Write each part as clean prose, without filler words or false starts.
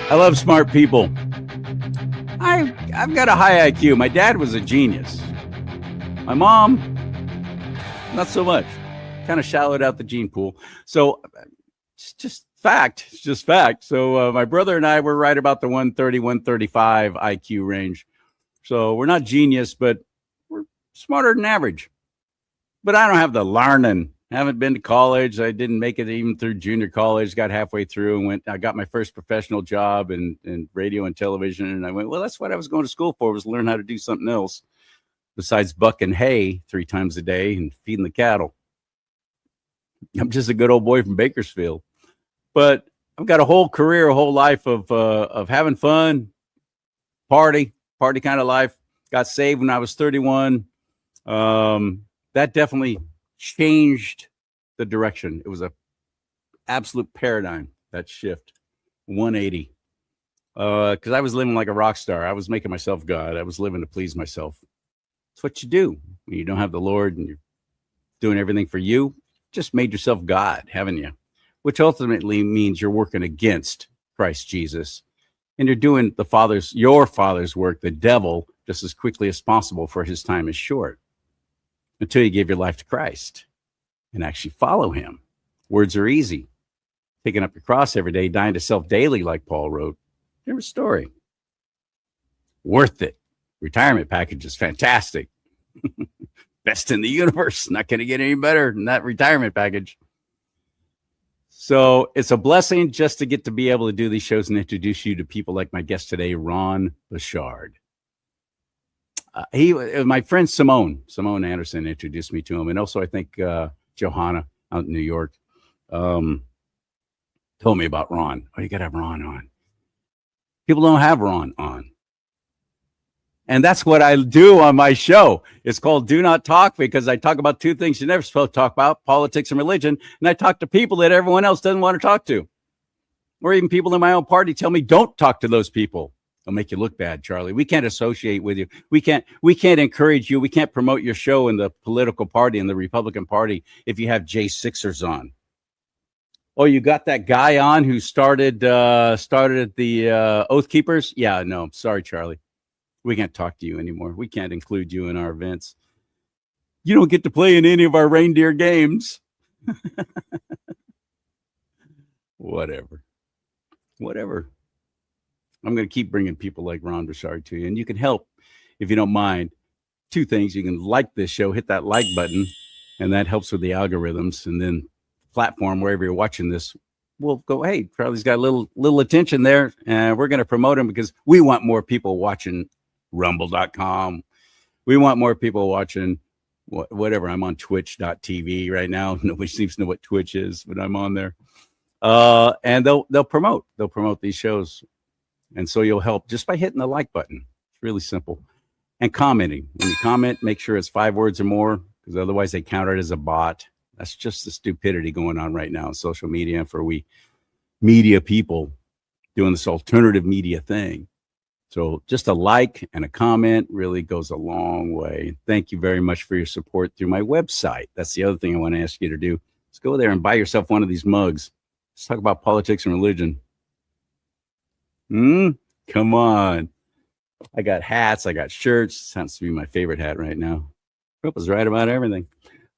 I love smart people. I've got a high IQ. My dad was a genius. My mom, not so much. Kind of shallowed out the gene pool. So it's just fact. It's just fact. So my brother and I were right about the 130, 135 IQ range. So we're not genius, but we're smarter than average. But I don't have the learning. I haven't been to college. I didn't make it even through junior college. Got halfway through and I got my first professional job in radio and television. And I went, well, that's what I was going to school for, was learn how to do something else besides bucking hay 3 times a day and feeding the cattle. I'm just a good old boy from Bakersfield. But I've got a whole career, a whole life of having fun, party kind of life. Got saved when I was 31. That definitely changed the direction. It was a absolute paradigm, that shift, 180. Because I was living like a rock star. I was making myself God. I was living to please myself. It's what you do when you don't have the Lord and you're doing everything for you. Just made yourself God, haven't you? Which ultimately means you're working against Christ Jesus. And you're doing your father's work, the devil, just as quickly as possible, for his time is short, until you give your life to Christ and actually follow him. Words are easy. Picking up your cross every day, dying to self daily, like Paul wrote. Different story. Worth it. Retirement package is fantastic. Best in the universe. Not going to get any better than that retirement package. So it's a blessing just to get to be able to do these shows and introduce you to people like my guest today, Ron BOUCHARD. My friend Simone Anderson introduced me to him. And also I think Johanna out in New York told me about Ron. Oh, you got to have Ron on. People don't have Ron on. And that's what I do on my show. It's called Do Not Talk, because I talk about 2 things you're never supposed to talk about, politics and religion. And I talk to people that everyone else doesn't want to talk to. Or even people in my own party tell me, don't talk to those people. They'll make you look bad, Charlie. We can't associate with you. We can't encourage you. We can't promote your show in the political party, in the Republican Party, if you have J6ers on. Oh, you got that guy on who started the Oath Keepers? Yeah, no, sorry, Charlie. We can't talk to you anymore. We can't include you in our events. You don't get to play in any of our reindeer games. Whatever. I'm going to keep bringing people like Ron BOUCHARD to you. And you can help, if you don't mind, 2 things. You can like this show, hit that like button, and that helps with the algorithms. And then platform, wherever you're watching this, we'll go, hey, Charlie's got a little attention there, and we're going to promote him because we want more people watching rumble.com. We want more people watching whatever. I'm on twitch.tv right now. Nobody seems to know what Twitch is, but I'm on there. And they'll promote these shows. And so you'll help just by hitting the like button. It's really simple. And commenting. When you comment, make sure it's 5 words or more, because otherwise they count it as a bot. That's just the stupidity going on right now in social media for we media people doing this alternative media thing. So just a like and a comment really goes a long way. Thank you very much for your support through my website. That's the other thing I want to ask you to do. Let's go there and buy yourself one of these mugs. Let's talk about politics and religion. Come on. I got hats. I got shirts. Sounds to be my favorite hat right now. Trump is right about everything.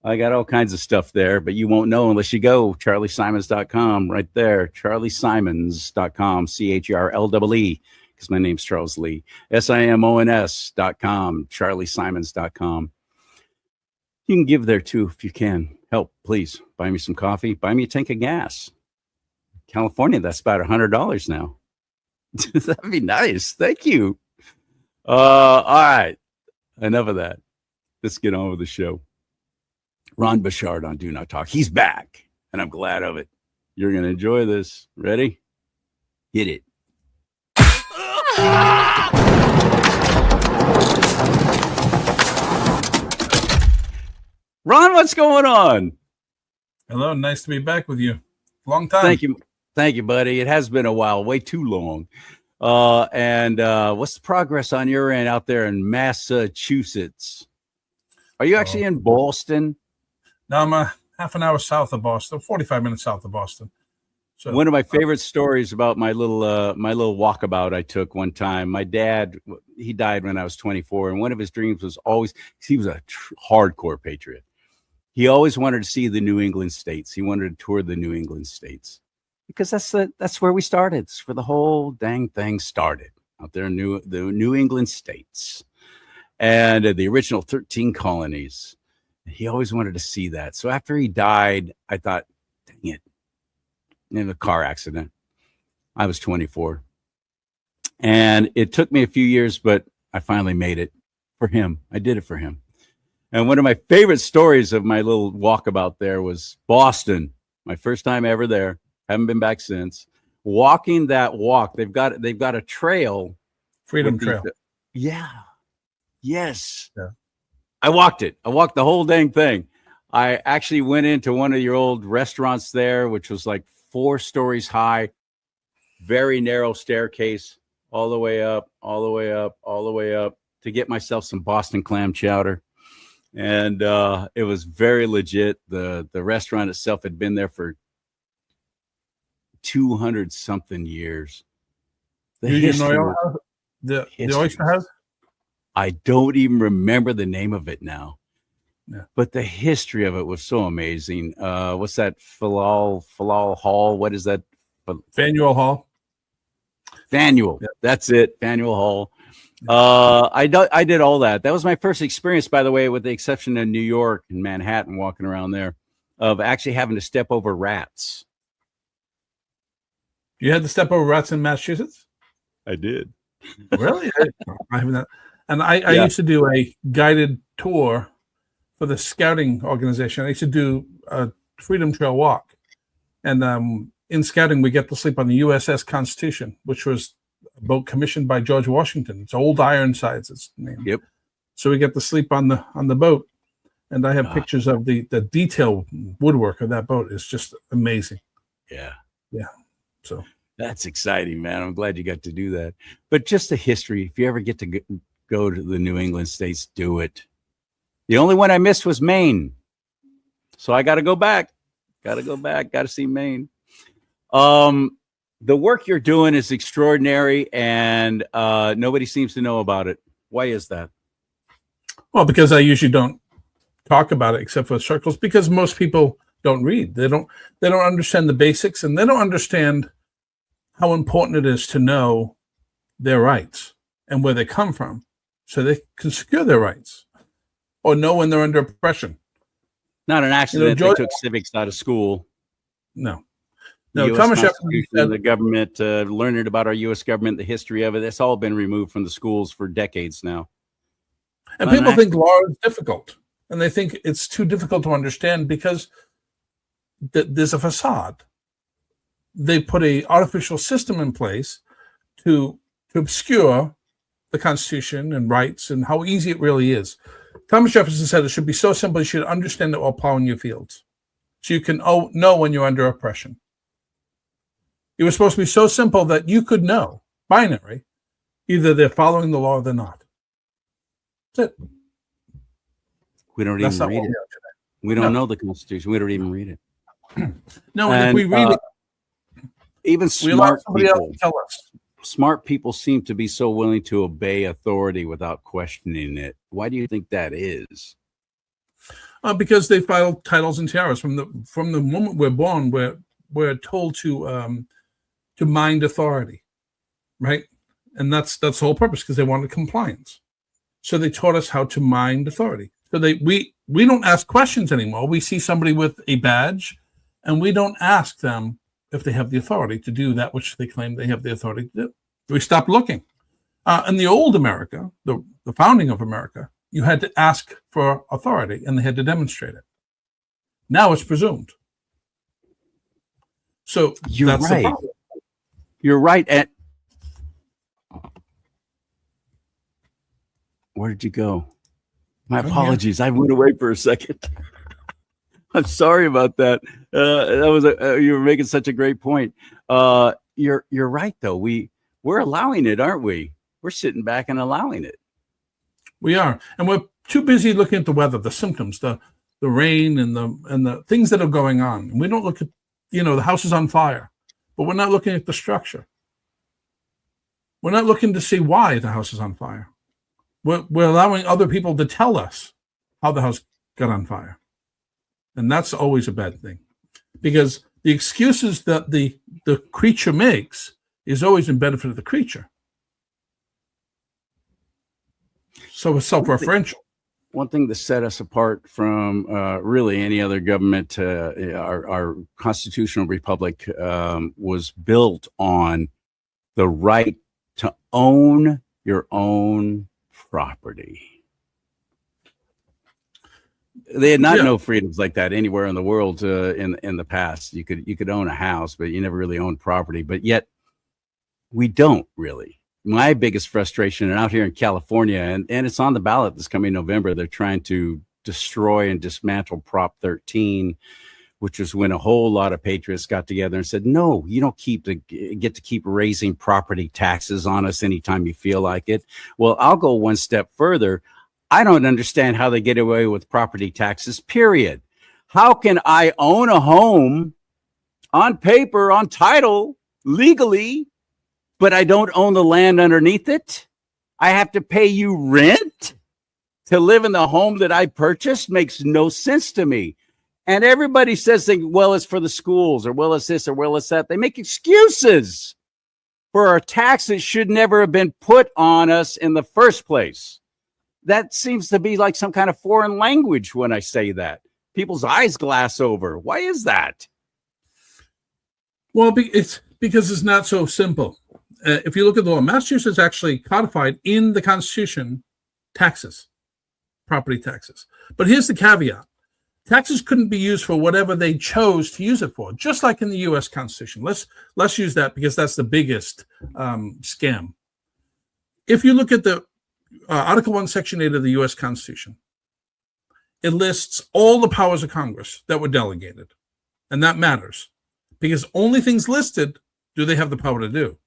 I got all kinds of stuff there, but you won't know unless you go CharLeeSimons.com right there. CharLeeSimons.com, CHRLEE, because my name's Charles Lee. SIMONS.com, CharLeeSimons.com. You can give there too if you can. Help, please. Buy me some coffee. Buy me a tank of gas. California, that's about $100 now. That'd be nice. Thank you. All right. Enough of that. Let's get on with the show. Ron BOUCHARD on Do Not Talk. He's back, and I'm glad of it. You're going to enjoy this. Ready? Hit it. Ron, what's going on? Hello. Nice to be back with you. Long time. Thank you. Thank you, buddy. It has been a while, way too long. And what's the progress on your end out there in Massachusetts? Are you actually in Boston? No, I'm half an hour south of Boston, 45 minutes south of Boston. So one of my favorite stories about my little walkabout I took one time. My dad, he died when I was 24, and one of his dreams was always, he was a hardcore patriot. He always wanted to see the New England states. He wanted to tour the New England states because that's where we started. It's where the whole dang thing started, out there in the New England states, and the original 13 colonies. He always wanted to see that. So after he died, I thought, dang it, in a car accident. I was 24. And it took me a few years, but I finally made it for him. I did it for him. And one of my favorite stories of my little walkabout there was Boston. My first time ever there. Haven't been back since. Walking that walk, they've got a trail. Freedom Trail. Yeah. Yes. Yeah. I walked it. I walked the whole dang thing. I actually went into one of your old restaurants there, which was like 4 stories high, very narrow staircase, all the way up, all the way up, all the way up to get myself some Boston clam chowder. And it was very legit. The restaurant itself had been there for 200 something years. The Oyster House? I don't even remember the name of it now. Yeah. But the history of it was so amazing. What's that? Falal Hall? What is that? Faneuil Hall. Faneuil. Yeah. That's it. Faneuil Hall. I did all that. That was my first experience, by the way, with the exception of New York and Manhattan, walking around there, of actually having to step over rats. You had to step over rats in Massachusetts? I did. Really? I haven't. And I used to do a guided tour for the scouting organization. I used to do a Freedom Trail walk. And in scouting, we get to sleep on the USS Constitution, which was a boat commissioned by George Washington. It's Old Ironsides, it's named. Yep. So we get to sleep on the boat. And I have pictures of the detailed woodwork of that boat. It's just amazing. Yeah. Yeah. So that's exciting, man. I'm glad you got to do that. But just the history, if you ever get to go to the New England states, do it. The only one I missed was Maine. So I got to go back. Got to see Maine. The work you're doing is extraordinary, and nobody seems to know about it. Why is that? Well, because I usually don't talk about it except for circles, because most people don't read. They don't understand the basics, and they don't understand how important it is to know their rights and where they come from so they can secure their rights or know when they're under oppression. Not an accident. They took civics out of school. No. Thomas Jefferson said the government, learning about our U.S. government, the history of it, that's all been removed from the schools for decades now. And people think law is difficult, and they think it's too difficult to understand because there's a facade. They put an artificial system in place to obscure the Constitution and rights and how easy it really is. Thomas Jefferson said it should be so simple you should understand it while plowing your fields, so you can know when you're under oppression. It was supposed to be so simple that you could know, binary, either they're following the law or they're not. That's it. We don't even read it. We don't know the Constitution. We don't even read it. No, and if we read it, even smart people tell us. Smart people seem to be so willing to obey authority without questioning it. Why do you think that is? Because they filed titles and tiaras from the moment we're born. We're told to mind authority, right? And that's the whole purpose, because they wanted compliance. So they taught us how to mind authority. So we don't ask questions anymore. We see somebody with a badge, and we don't ask them if they have the authority to do that which they claim they have the authority to do. We stop looking. In the old America, the founding of America, you had to ask for authority, and they had to demonstrate it. Now it's presumed. So you're right. You're right. And where did you go? My apologies. I went away for a second. I'm sorry about that. You were making such a great point. You're right though. We're allowing it, aren't we? We're sitting back and allowing it. We are, and we're too busy looking at the weather, the symptoms, the rain, and the things that are going on. We don't look at, the house is on fire. but we're not looking at the structure. We're not looking to see why the house is on fire. We're allowing other people to tell us how the house got on fire. And that's always a bad thing, because the excuses that the creature makes is always in benefit of the creature. So it's self-referential. One thing that set us apart from really any other government, our constitutional republic, was built on the right to own your own property. They had not no freedoms like that anywhere in the world in the past. You could own a house, but you never really owned property. But yet we don't really. My biggest frustration, and out here in California, and it's on the ballot this coming November, they're trying to destroy and dismantle Prop 13, which is when a whole lot of patriots got together and said, no, you don't get to keep raising property taxes on us anytime you feel like it. Well, I'll go one step further. I don't understand how they get away with property taxes, period. How can I own a home on paper, on title, legally, but I don't own the land underneath it? I have to pay you rent to live in the home that I purchased? Makes no sense to me. And everybody says, well, it's for the schools, or well, it's this, or well, it's that. They make excuses for a tax that should never have been put on us in the first place. That seems to be like some kind of foreign language when I say that. People's eyes glass over. Why is that? Well, it's because it's not so simple. If you look at the law, Massachusetts actually codified in the Constitution taxes, property taxes. But here's the caveat. Taxes couldn't be used for whatever they chose to use it for, just like in the U.S. Constitution. Let's use that because that's the biggest scam. If you look at the Article 1, Section 8 of the U.S. Constitution, it lists all the powers of Congress that were delegated. And that matters because only things listed do they have the power to do.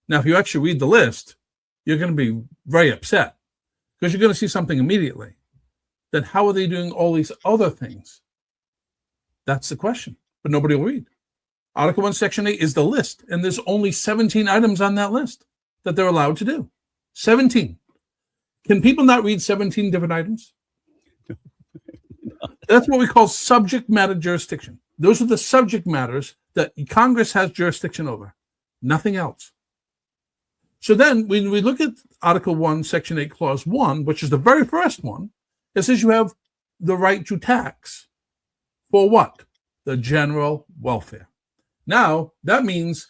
Now, if you actually read the list, you're going to be very upset because you're going to see something immediately. Then how are they doing all these other things? That's the question, but nobody will read. Article 1, Section 8 is the list, and there's only 17 items on that list that they're allowed to do. 17. Can people not read 17 different items? That's what we call subject matter jurisdiction. Those are the subject matters that Congress has jurisdiction over, nothing else. So then when we look at Article 1, Section 8, Clause 1, which is the very first one, it says you have the right to tax for what? The general welfare. Now, that means,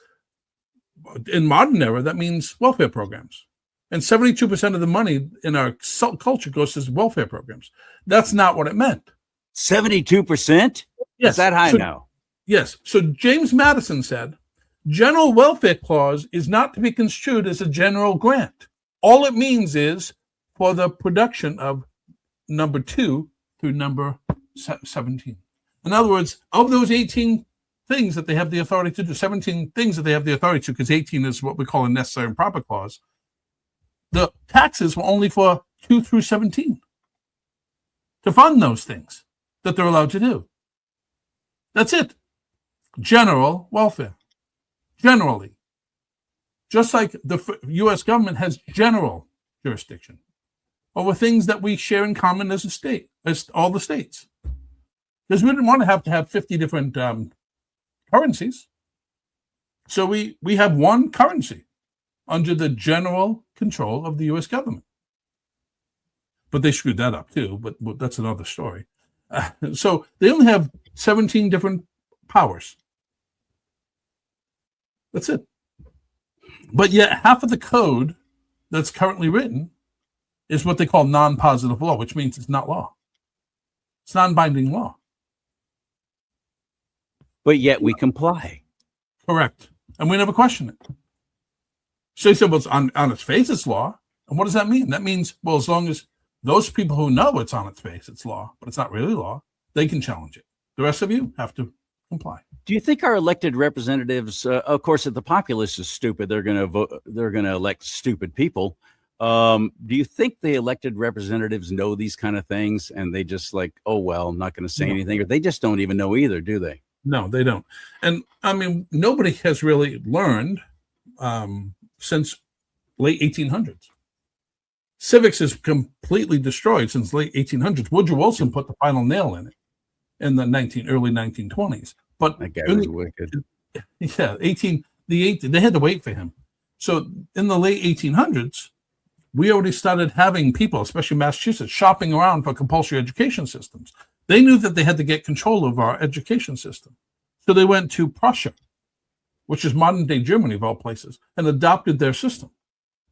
in modern era, that means welfare programs. And 72% of the money in our culture goes to welfare programs. That's not what it meant. 72%? Yes. Is that high now? Yes. So James Madison said, general welfare clause is not to be construed as a general grant. All it means is for the production of number 2 through number 17. In other words, of those 18 things that they have the authority to do, 17 things that they have the authority to, because 18 is what we call a necessary and proper clause, the taxes were only for 2 through 17 to fund those things that they're allowed to do. That's it. General welfare. Generally. Just like the U.S. government has general jurisdiction over things that we share in common as a state, as all the states. Because we didn't want to have 50 different currencies. So we have one currency under the general control of the U.S. government. But they screwed that up too, but that's another story. So they only have 17 different powers. That's it. But yet half of the code that's currently written is what they call non-positive law, which means it's not law. It's non-binding law. But yet we comply. Correct. And we never question it. So you said, well, it's on its face, it's law. And what does that mean? That means, well, as long as those people who know it's on its face, it's law, but it's not really law, they can challenge it. The rest of you have to comply. Do you think our elected representatives, of course, if the populace is stupid, they're going to vote, they're going to elect stupid people. Do you think the elected representatives know these kind of things and they just like, oh, well, I'm not going to say anything, or they just don't even know either, do they? No, they don't. And I mean, nobody has really learned since late 1800s. Civics is completely destroyed since late 1800s. Woodrow Wilson put the final nail in it in the early 1920s. But That guy was wicked. yeah, they had to wait for him. So in the late 1800s, we already started having people, especially Massachusetts, shopping around for compulsory education systems. They knew that they had to get control of our education system. So they went to Prussia, which is modern day Germany of all places, and adopted their system,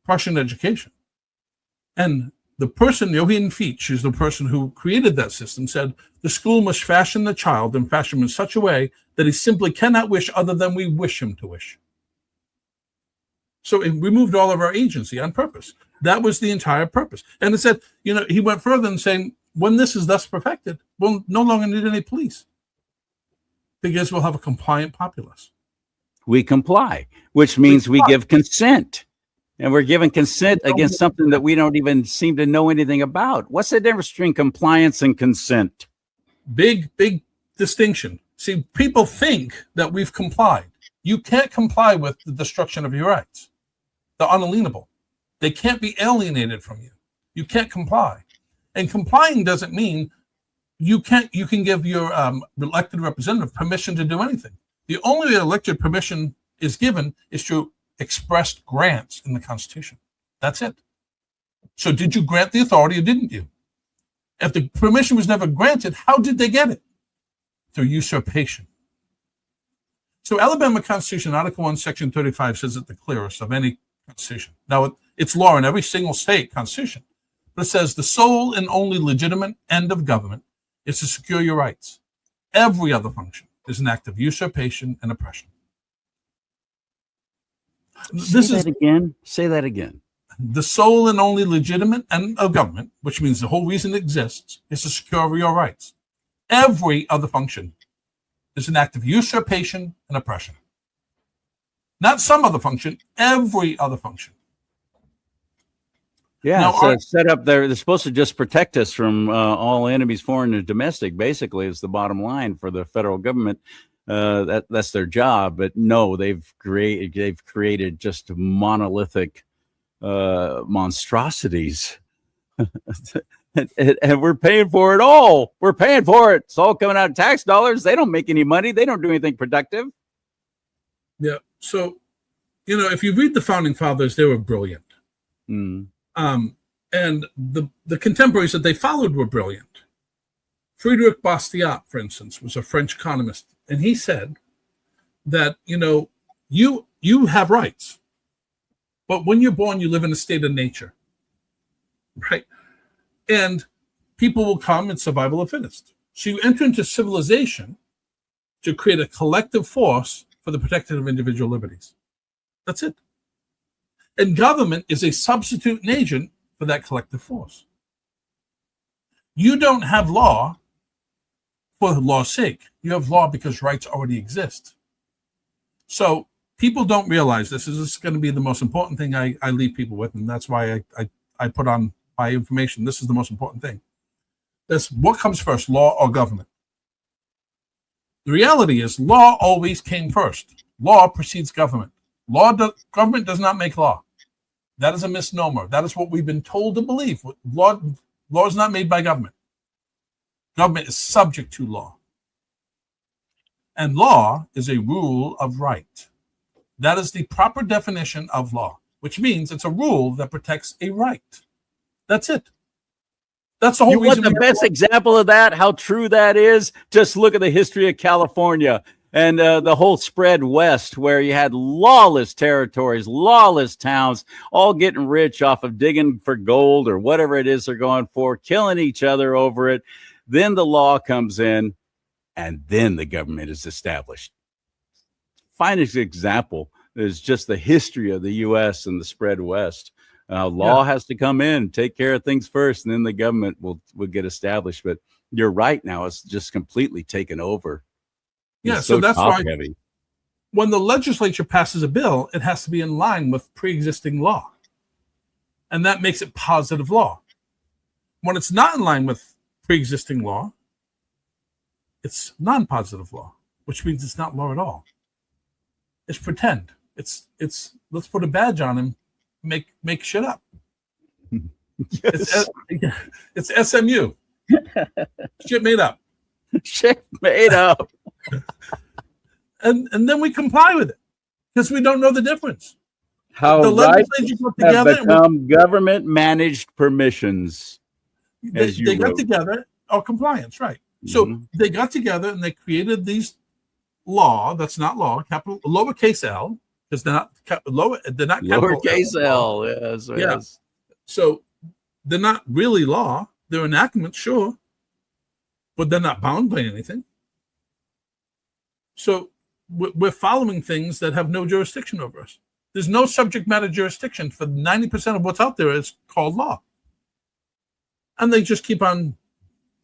Prussian education. And the person, Johann Fichte, is the person who created that system, said the school must fashion the child and fashion him in such a way that he simply cannot wish other than we wish him to wish. So it removed all of our agency on purpose. That was the entire purpose. And it said, he went further and saying, when this is thus perfected, we'll no longer need any police because we'll have a compliant populace. We comply, which means we give consent. And we're giving consent against something that we don't even seem to know anything about. What's the difference between compliance and consent? Big distinction. See, people think that we've complied. You can't comply with the destruction of your rights. They're unalienable. They can't be alienated from you. You can't comply. And complying doesn't mean you can give your elected representative permission to do anything. The only way elected permission is given is through expressed grants in the Constitution. That's it. So did you grant the authority or didn't you? If the permission was never granted, how did they get it? Through usurpation. So Alabama Constitution, Article 1, Section 35 says it the clearest of any constitution. Now, it's law in every single state constitution, but it says the sole and only legitimate end of government is to secure your rights. Every other function is an act of usurpation and oppression. Say that again. The sole and only legitimate end of government, which means the whole reason it exists, is to secure your rights. Every other function is an act of usurpation and oppression. Not some other function, every other function. Yeah, now, it's set up there. They're supposed to just protect us from all enemies, foreign and domestic, basically, is the bottom line for the federal government. That's their job. But no, they've created just monolithic monstrosities. And we're paying for it all. We're paying for it. It's all coming out of tax dollars. They don't make any money. They don't do anything productive. Yeah. So, if you read the Founding Fathers, they were brilliant. Mm. And the contemporaries that they followed were brilliant. Frédéric Bastiat, for instance, was a French economist. And he said that, you have rights. But when you're born, you live in a state of nature. Right? And people will come in survival of fittest. So you enter into civilization to create a collective force for the protection of individual liberties. That's it. And government is a substitute agent for that collective force. You don't have law for law's sake. You have law because rights already exist. So people don't realize this. This is going to be the most important thing I leave people with, and that's why I put on my information. This is the most important thing. That's what comes first, law or government? The reality is law always came first. Law precedes government. Government does not make law. That is a misnomer. That is what we've been told to believe. Law is not made by government. Government is subject to law. And law is a rule of right. That is the proper definition of law, which means it's a rule that protects a right. That's it. That's the whole reason. The best example of that, how true that is, just look at the history of California and the whole spread west, where you had lawless territories, lawless towns, all getting rich off of digging for gold or whatever it is they're going for, killing each other over it. Then the law comes in, and then the government is established. Finest example is just the history of the U.S. and the spread west. Law has to come in, take care of things first, and then the government will get established. But you're right, now it's just completely taken over. Yeah, so that's why when the legislature passes a bill, it has to be in line with pre-existing law. And that makes it positive law. When it's not in line with pre-existing law, it's non-positive law, which means it's not law at all. It's pretend. It's let's put a badge on him, make shit up. Yes. It's SMU. Shit made up. Shit made up. And then we comply with it because we don't know the difference. How The rights legislature got have together. become government-managed permissions. They got together, or compliance, right? So Mhm. they got together and they created these law. That's not law. Capital lowercase l, because they're not They're not capital Lowercase L. l. Yes. Yeah. Yes. So they're not really law. They're enactments, sure, but they're not bound by anything. So we're following things that have no jurisdiction over us. There's no subject matter jurisdiction for 90% of what's out there is called law. And they just keep on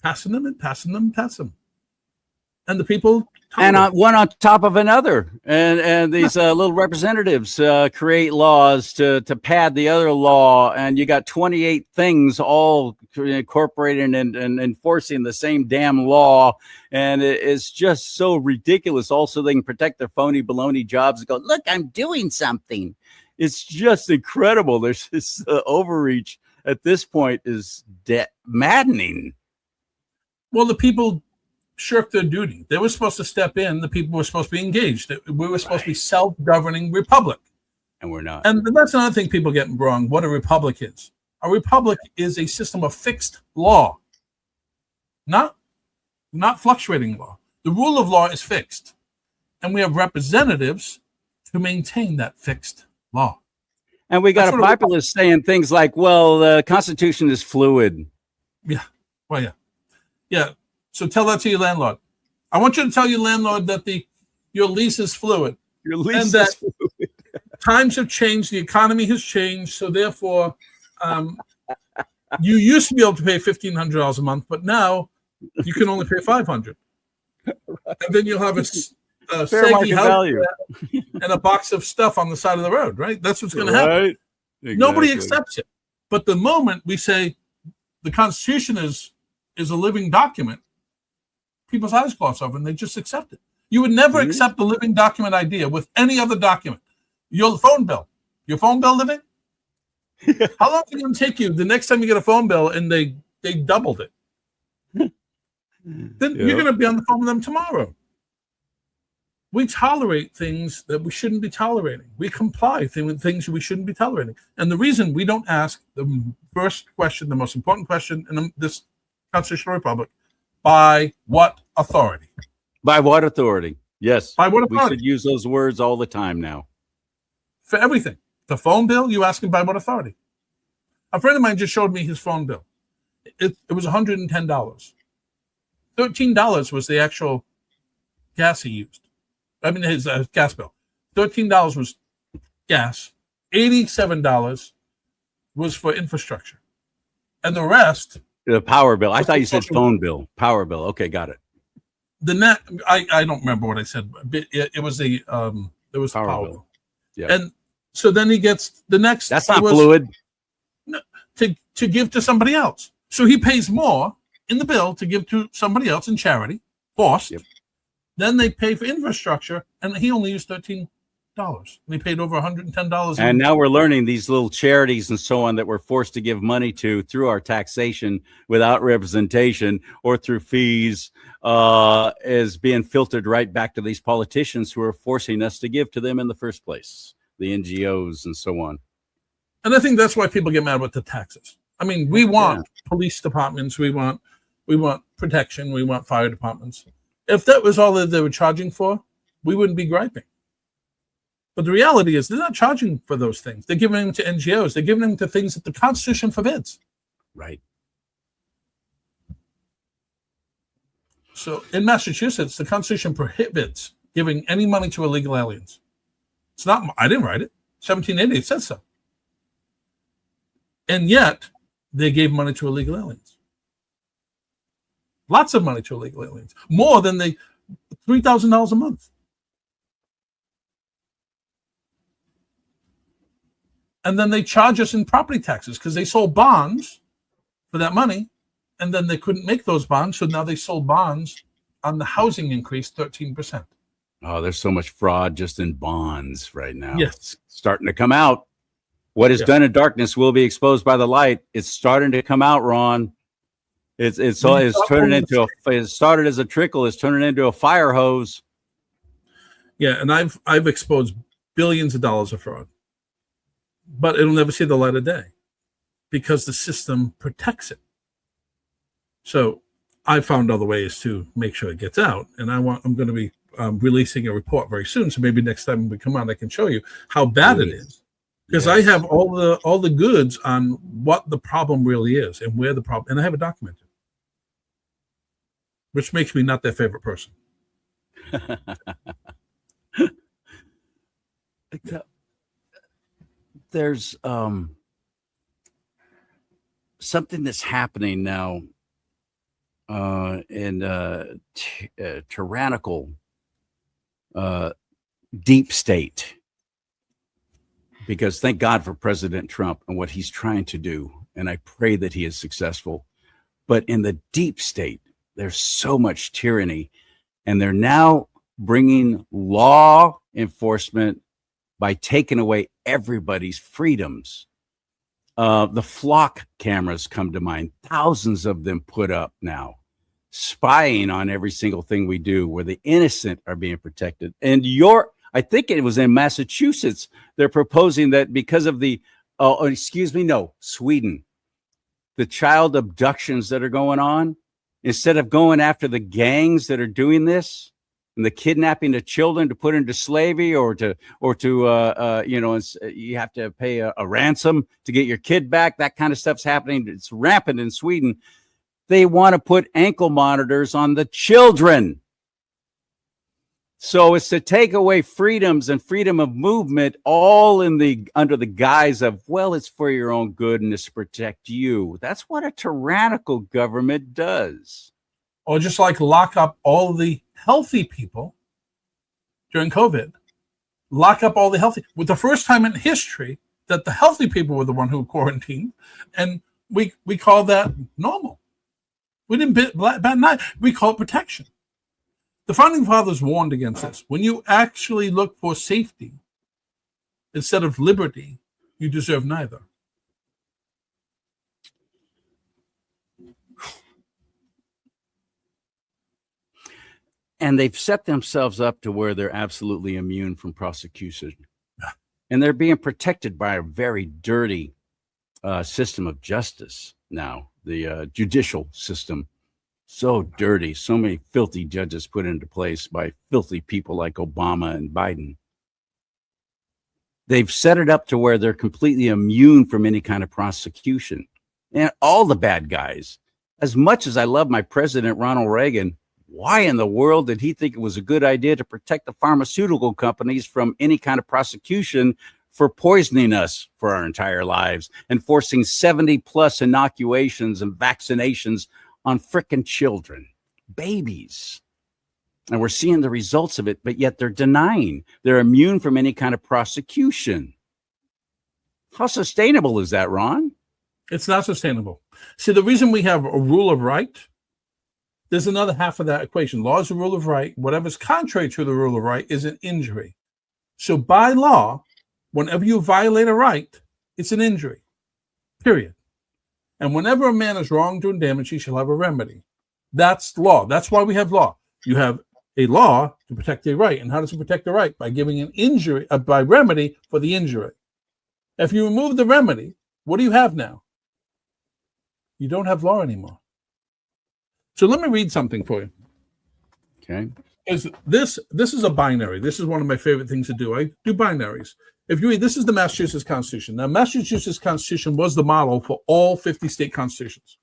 passing them and passing them and passing them. And the people And one on top of another, and these little representatives create laws to pad the other law, and you got 28 things all incorporating and enforcing the same damn law, and it's just so ridiculous. Also, they can protect their phony baloney jobs and go, look, I'm doing something. It's just incredible. There's this overreach at this point is maddening. Well, the people shirked their duty. They were supposed to step in. The people were supposed to be engaged. We were supposed to be self-governing republic. And we're not. And that's another thing people get wrong, what a republic is. A republic is a system of fixed law, not fluctuating law. The rule of law is fixed. And we have representatives to maintain that fixed law. And we got a populace saying things like, well, the Constitution is fluid. Yeah. Well, yeah. Yeah. So tell that to your landlord. I want you to tell your landlord that your lease is fluid. Your lease is fluid. Times have changed. The economy has changed. So therefore, you used to be able to pay $1,500 a month, but now you can only pay $500. Right. And then you'll have a fair market value and a box of stuff on the side of the road, right? That's what's going to happen. Exactly. Nobody accepts it. But the moment we say the Constitution is a living document, people's eyes gloss over and they just accept it. You would never accept the living document idea with any other document. Your phone bill living? How long is it going to take you the next time you get a phone bill and they doubled it? Then you're going to be on the phone with them tomorrow. We tolerate things that we shouldn't be tolerating. We comply with things we shouldn't be tolerating. And the reason we don't ask the first question, the most important question in this constitutional republic, by what authority? By what authority? Yes. By what authority? We should use those words all the time now. For everything. The phone bill, you ask him by what authority? A friend of mine just showed me his phone bill. It was $110. $13 was the actual gas he used. I mean, his gas bill. $13 was gas. $87 was for infrastructure. And the rest... The power bill. I thought you said phone bill. Power bill. Okay, got it. The net, I don't remember what I said. It was the power bill. Yeah. And so then he gets the next. That's not fluid. To give to somebody else. So he pays more in the bill to give to somebody else in charity, forced. Yep. Then they pay for infrastructure, and he only used $13. And he paid over $110. And now we're learning these little charities and so on that we're forced to give money to through our taxation without representation or through fees is being filtered right back to these politicians who are forcing us to give to them in the first place, the NGOs and so on. And I think that's why people get mad with the taxes. I mean, we want police departments, we want protection, we want fire departments. If that was all that they were charging for, we wouldn't be griping. But the reality is they're not charging for those things. They're giving them to NGOs. They're giving them to things that the Constitution forbids. Right. So in Massachusetts, the Constitution prohibits giving any money to illegal aliens. It's not, I didn't write it. 1780, it says so. And yet, they gave money to illegal aliens. Lots of money to illegal aliens. More than $3,000 a month. And then they charge us in property taxes because they sold bonds for that money, and then they couldn't make those bonds, so now they sold bonds on the housing increase 13%. Oh, there's so much fraud just in bonds right now. Yes. It's starting to come out. What is done in darkness will be exposed by the light. It's starting to come out, Ron. It's turning into it started as a trickle. It's turning into a fire hose. Yeah, and I've exposed billions of dollars of fraud, but it'll never see the light of day because the system protects it. So I found other ways to make sure it gets out, and I'm going to be releasing a report very soon. So maybe next time we come on, I can show you how bad it is, because I have all the goods on what the problem really is and where the problem, and I have it documented, which makes me not their favorite person. There's something that's happening now in tyrannical deep state, because thank God for President Trump and what he's trying to do, and I pray that he is successful. But in the deep state, there's so much tyranny, and they're now bringing law enforcement by taking away everybody's freedoms. The flock cameras come to mind. Thousands of them put up now, spying on every single thing we do, where the innocent are being protected. And I think it was in Massachusetts, they're proposing that because of Sweden, the child abductions that are going on, instead of going after the gangs that are doing this and the kidnapping of children to put into slavery, or to you have to pay a ransom to get your kid back. That kind of stuff's happening. It's rampant in Sweden. They want to put ankle monitors on the children. So it's to take away freedoms and freedom of movement, all under the guise of, well, it's for your own good and it's to protect you. That's what a tyrannical government does. Or just like lock up all the healthy people during COVID. Lock up all the healthy. With the first time in history that the healthy people were the one who quarantined, and we call that normal. We didn't bat an eye. We call it protection. The founding fathers warned against this. When you actually look for safety instead of liberty, you deserve neither. And they've set themselves up to where they're absolutely immune from prosecution. And they're being protected by a very dirty system of justice now, the judicial system. So dirty, so many filthy judges put into place by filthy people like Obama and Biden. They've set it up to where they're completely immune from any kind of prosecution. And all the bad guys, as much as I love my president, Ronald Reagan, why in the world did he think it was a good idea to protect the pharmaceutical companies from any kind of prosecution for poisoning us for our entire lives and forcing 70 plus inoculations and vaccinations on frickin' children, babies? And we're seeing the results of it, but yet they're denying they're immune from any kind of prosecution. How sustainable is that, Ron? It's not sustainable. See, the reason we have a rule of right, there's another half of that equation. Law is a rule of right. Whatever's contrary to the rule of right is an injury. So by law, whenever you violate a right, it's an injury, period. And whenever a man is wrong doing damage, he shall have a remedy. That's law. That's why we have law. You have a law to protect a right. And how does it protect the right? By giving an injury, by remedy for the injury. If you remove the remedy, what do you have now? You don't have law anymore. So let me read something for you. Okay. Because this is a binary. This is one of my favorite things to do. I do binaries. If you read, this is the Massachusetts Constitution. Now, Massachusetts Constitution was the model for all 50 state constitutions,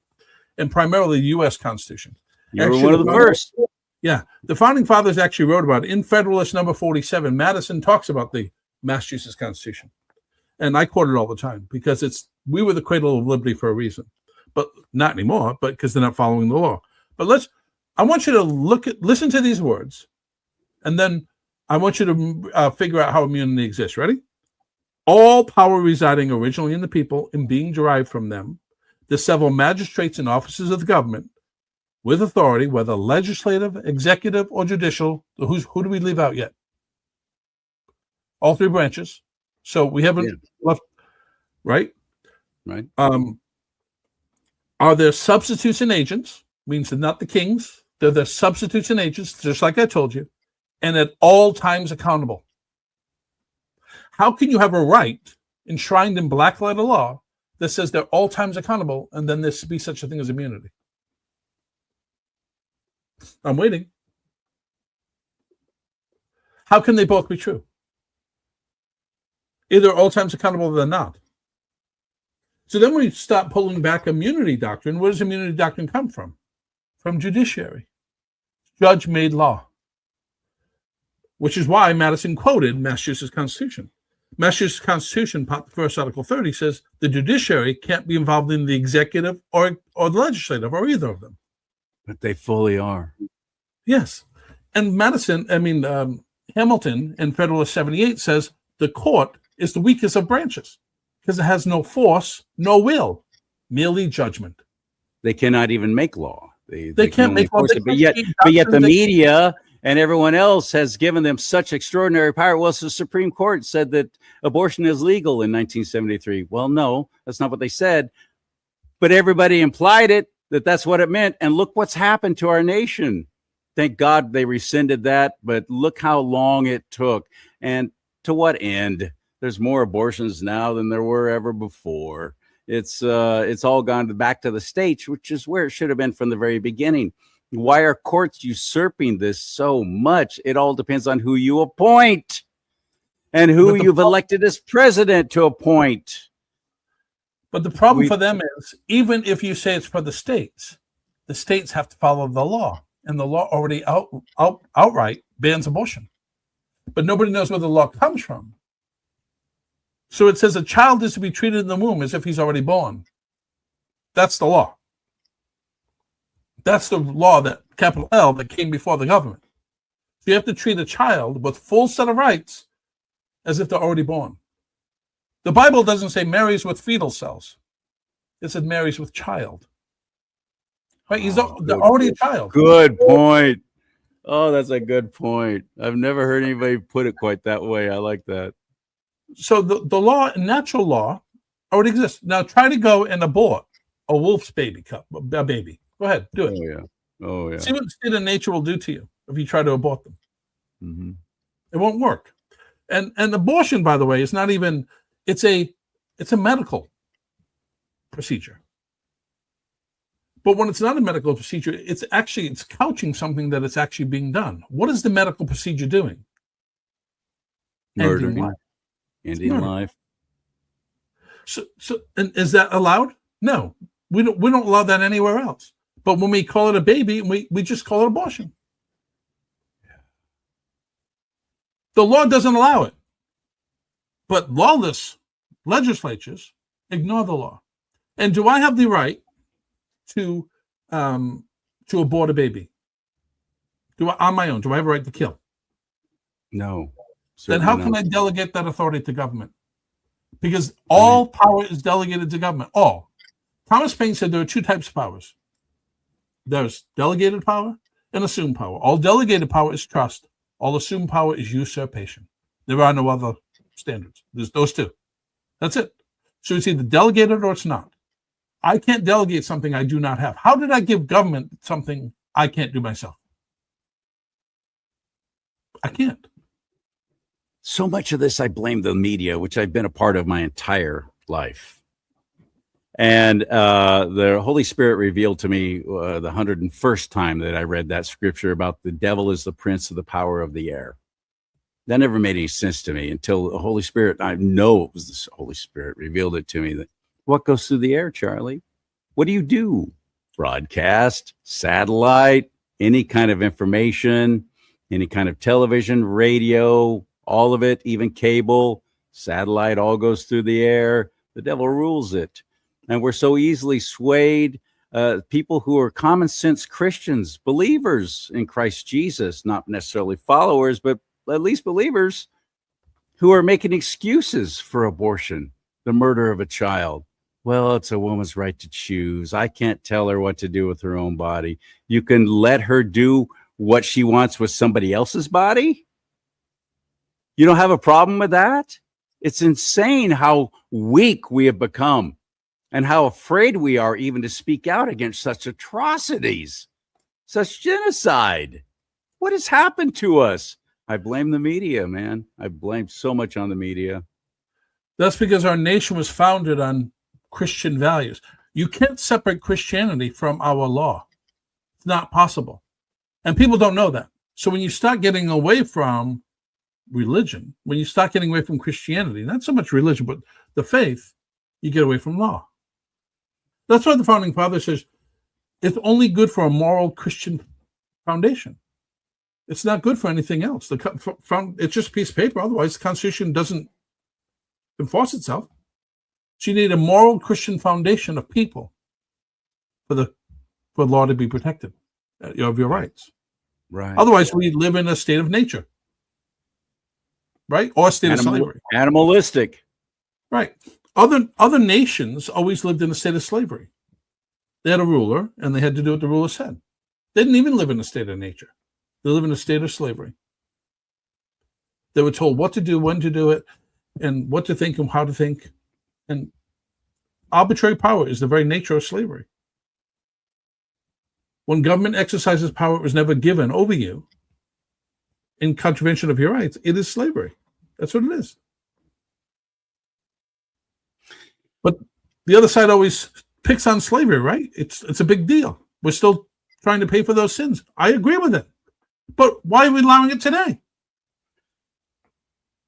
and primarily the U.S. Constitution. You were one of the first. Yeah. The founding fathers actually wrote about it. In Federalist number 47, Madison talks about the Massachusetts Constitution. And I quote it all the time because we were the cradle of liberty for a reason. But not anymore, but because they're not following the law. But I want you to listen to these words, and then I want you to figure out how immunity exists. Ready? All power residing originally in the people and being derived from them, the several magistrates and officers of the government, with authority, whether legislative, executive, or judicial. Who do we leave out yet? All three branches. So we haven't left, right? Right. Are there substitutes and agents? Means they're not the kings. They're the substitutes and agents, just like I told you, and at all times accountable. How can you have a right enshrined in black letter law that says they're all times accountable, and then there be such a thing as immunity? I'm waiting. How can they both be true? Either all times accountable or they're not. So then we start pulling back immunity doctrine. Where does immunity doctrine come from? From judiciary. Judge made law. Which is why Madison quoted Massachusetts Constitution. Massachusetts Constitution, first Article 30, says the judiciary can't be involved in the executive or the legislative or either of them. But they fully are. Yes. And Hamilton in Federalist 78 says the court is the weakest of branches because it has no force, no will, merely judgment. They cannot even make law. They can't make law. But yet the media and everyone else has given them such extraordinary power. Well, the Supreme Court said that abortion is legal in 1973. Well, no, that's not what they said. But everybody implied it, that's what it meant. And look what's happened to our nation. Thank God they rescinded that. But look how long it took. And to what end? There's more abortions now than there were ever before. It's all gone back to the states, which is where it should have been from the very beginning. Why are courts usurping this so much? It all depends on who you appoint and who you've elected as president to appoint. But the problem for them is, even if you say it's for the states have to follow the law, and the law already outright bans abortion. But nobody knows where the law comes from. So it says a child is to be treated in the womb as if he's already born. That's the law. That's the law, that capital L, that came before the government. So you have to treat a child with full set of rights as if they're already born. The Bible doesn't say marries with fetal cells. It said marries with child. Right? They're already a child. Good point. Oh, that's a good point. I've never heard anybody put it quite that way. I like that. So the law, natural law, already exists. Now try to go and abort a wolf's baby. Go ahead, do it. Oh yeah. See what state of nature will do to you if you try to abort them. Mm-hmm. It won't work. And abortion, by the way, is not even. It's a medical procedure. But when it's not a medical procedure, it's couching something that it's actually being done. What is the medical procedure doing? Ending life. So, and is that allowed? No, we don't allow that anywhere else. But when we call it a baby, we just call it abortion. The law doesn't allow it. But lawless legislatures ignore the law. And do I have the right to abort a baby? On my own? Do I have a right to kill? No. Then how can I delegate that authority to government? Because all power is delegated to government. All. Thomas Paine said there are two types of powers. There's delegated power and assumed power. All delegated power is trust. All assumed power is usurpation. There are no other standards. There's those two. That's it. So it's either delegated or it's not. I can't delegate something I do not have. How did I give government something I can't do myself? I can't. So much of this, I blame the media, which I've been a part of my entire life. And the Holy Spirit revealed to me the 101st time that I read that scripture about the devil is the prince of the power of the air. That never made any sense to me until the Holy Spirit, I know it was the Holy Spirit, revealed it to me. That what goes through the air, CharLee? What do you do? Broadcast, satellite, any kind of information, any kind of television, radio, all of it, even cable, satellite, all goes through the air. The devil rules it. And we're so easily swayed. People who are common sense Christians, believers in Christ Jesus, not necessarily followers, but at least believers, who are making excuses for abortion, the murder of a child. Well, it's a woman's right to choose. I can't tell her what to do with her own body. You can let her do what she wants with somebody else's body? You don't have a problem with that? It's insane how weak we have become and how afraid we are even to speak out against such atrocities, such genocide. What has happened to us? I blame the media, man. I blame so much on the media. That's because our nation was founded on Christian values. You can't separate Christianity from our law. It's not possible. And people don't know that. So when you start getting away from religion, when you start getting away from Christianity, not so much religion, but the faith, you get away from law. That's why the Founding Fathers says it's only good for a moral Christian foundation. It's not good for anything else. It's just a piece of paper. Otherwise, the Constitution doesn't enforce itself. So you need a moral Christian foundation of people for law to be protected of your rights. Right. Otherwise, we live in a state of nature, right? Or a state of slavery. Animalistic. Right. Other nations always lived in a state of slavery. They had a ruler, and they had to do what the ruler said. They didn't even live in a state of nature. They live in a state of slavery. They were told what to do, when to do it, and what to think and how to think. And arbitrary power is the very nature of slavery. When government exercises power it was never given over you in contravention of your rights, it is slavery. That's what it is. But the other side always picks on slavery, right? It's a big deal. We're still trying to pay for those sins. I agree with it. But why are we allowing it today?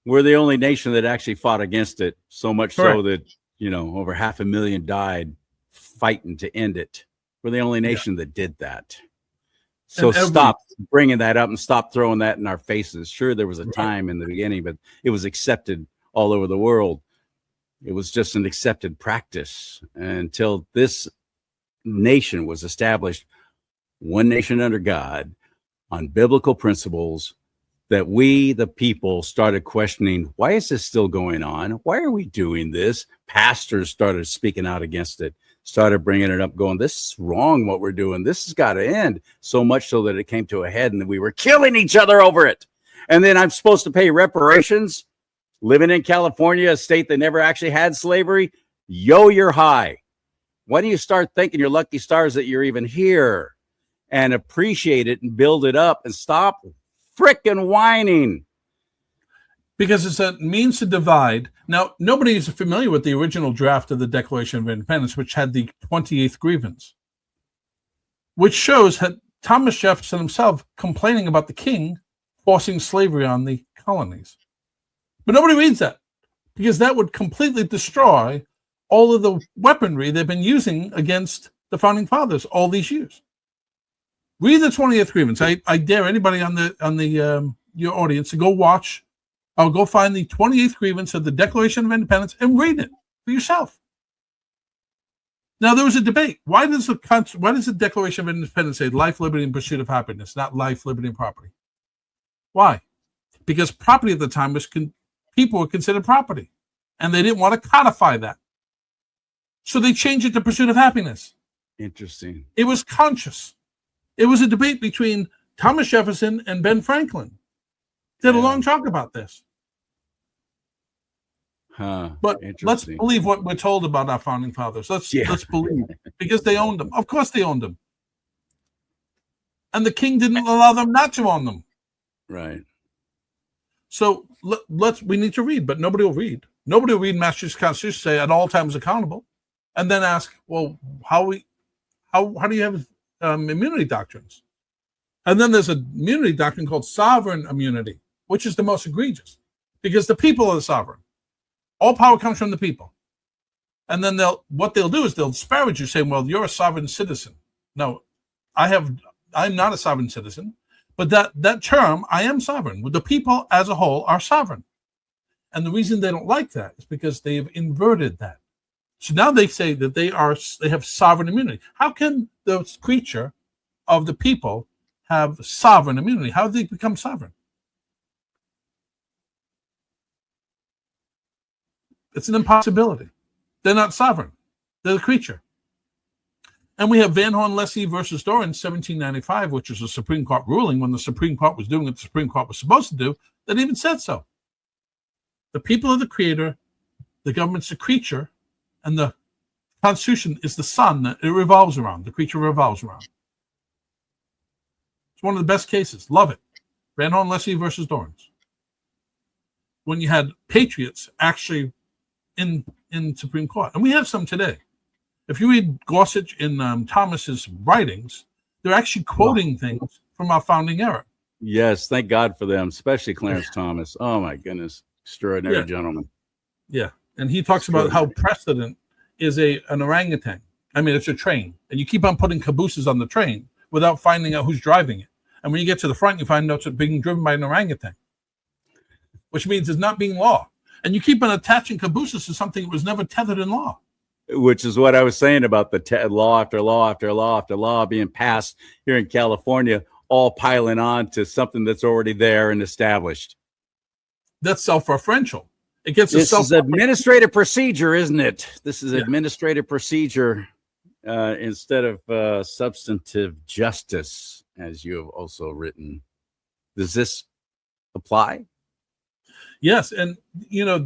We're the only nation that actually fought against it, so much Correct. so that, over 500,000 died fighting to end it. We're the only nation that did that. So stop bringing that up and stop throwing that in our faces. Sure, there was a time in the beginning, but it was accepted all over the world. It was just an accepted practice until this nation was established, one nation under God, on biblical principles, that we, the people, started questioning, why is this still going on? Why are we doing this? Pastors started speaking out against it, started bringing it up, going, this is wrong what we're doing. This has got to end. So much so that it came to a head and we were killing each other over it. And then I'm supposed to pay reparations, living in California, a state that never actually had slavery. You're high. Why don't you start thinking your lucky stars that you're even here and appreciate it and build it up and stop frickin' whining? Because it's a means to divide. Now, nobody is familiar with the original draft of the Declaration of Independence, which had the 28th grievance, which shows Thomas Jefferson himself complaining about the king forcing slavery on the colonies. But nobody reads that because that would completely destroy all of the weaponry they've been using against the Founding Fathers all these years. Read the 20th grievance. I dare anybody on the your audience to go watch. I'll go find the 28th grievance of the Declaration of Independence and read it for yourself. Now there was a debate. Why does the Declaration of Independence say life, liberty, and pursuit of happiness, not life, liberty, and property? Why? Because property at the time was people were considered property, and they didn't want to codify that, so they changed it to pursuit of happiness. Interesting. It was conscious. It was a debate between Thomas Jefferson and Ben Franklin. Did a long talk about this. But let's believe what we're told about our founding fathers. Let's believe, because they owned them. Of course they owned them. And the king didn't allow them not to own them. Right. So we need to read, but nobody will read. Nobody will read Massachusetts Constitution, say at all times accountable, and then ask, well, how do you have immunity doctrines? And then there's an immunity doctrine called sovereign immunity, which is the most egregious, because the people are the sovereign. All power comes from the people. And then what they'll do is they'll disparage you, saying, well, you're a sovereign citizen. No, I'm not a sovereign citizen, but that term, I am sovereign. The people as a whole are sovereign. And the reason they don't like that is because they've inverted that. So now they say that they have sovereign immunity. How can the creature of the people have sovereign immunity? How do they become sovereign? It's an impossibility. They're not sovereign. They're the creature. And we have Van Horn-Lessee versus Dorrance, 1795, which is a Supreme Court ruling when the Supreme Court was doing what the Supreme Court was supposed to do, that even said so. The people are the creator, the government's the creature, and the Constitution is the sun that it revolves around. The creature revolves around. It's one of the best cases. Love it. Van Horn-Lessee versus Dorrance. When you had patriots actually in Supreme Court. And we have some today. If you read Gorsuch in Thomas's writings, they're actually quoting things from our founding era. Yes, thank God for them, especially Clarence Thomas. Oh my goodness, extraordinary gentleman. Yeah, and he talks about how precedent is an orangutan. I mean, it's a train, and you keep on putting cabooses on the train without finding out who's driving it. And when you get to the front, you find out it's being driven by an orangutan, which means it's not being law. And you keep on attaching cabooses to something that was never tethered in law. Which is what I was saying about the law after law after law after law being passed here in California, all piling on to something that's already there and established. That's self-referential. It gets this is administrative procedure, isn't it? This is administrative procedure instead of substantive justice, as you have also written. Does this apply? Yes, and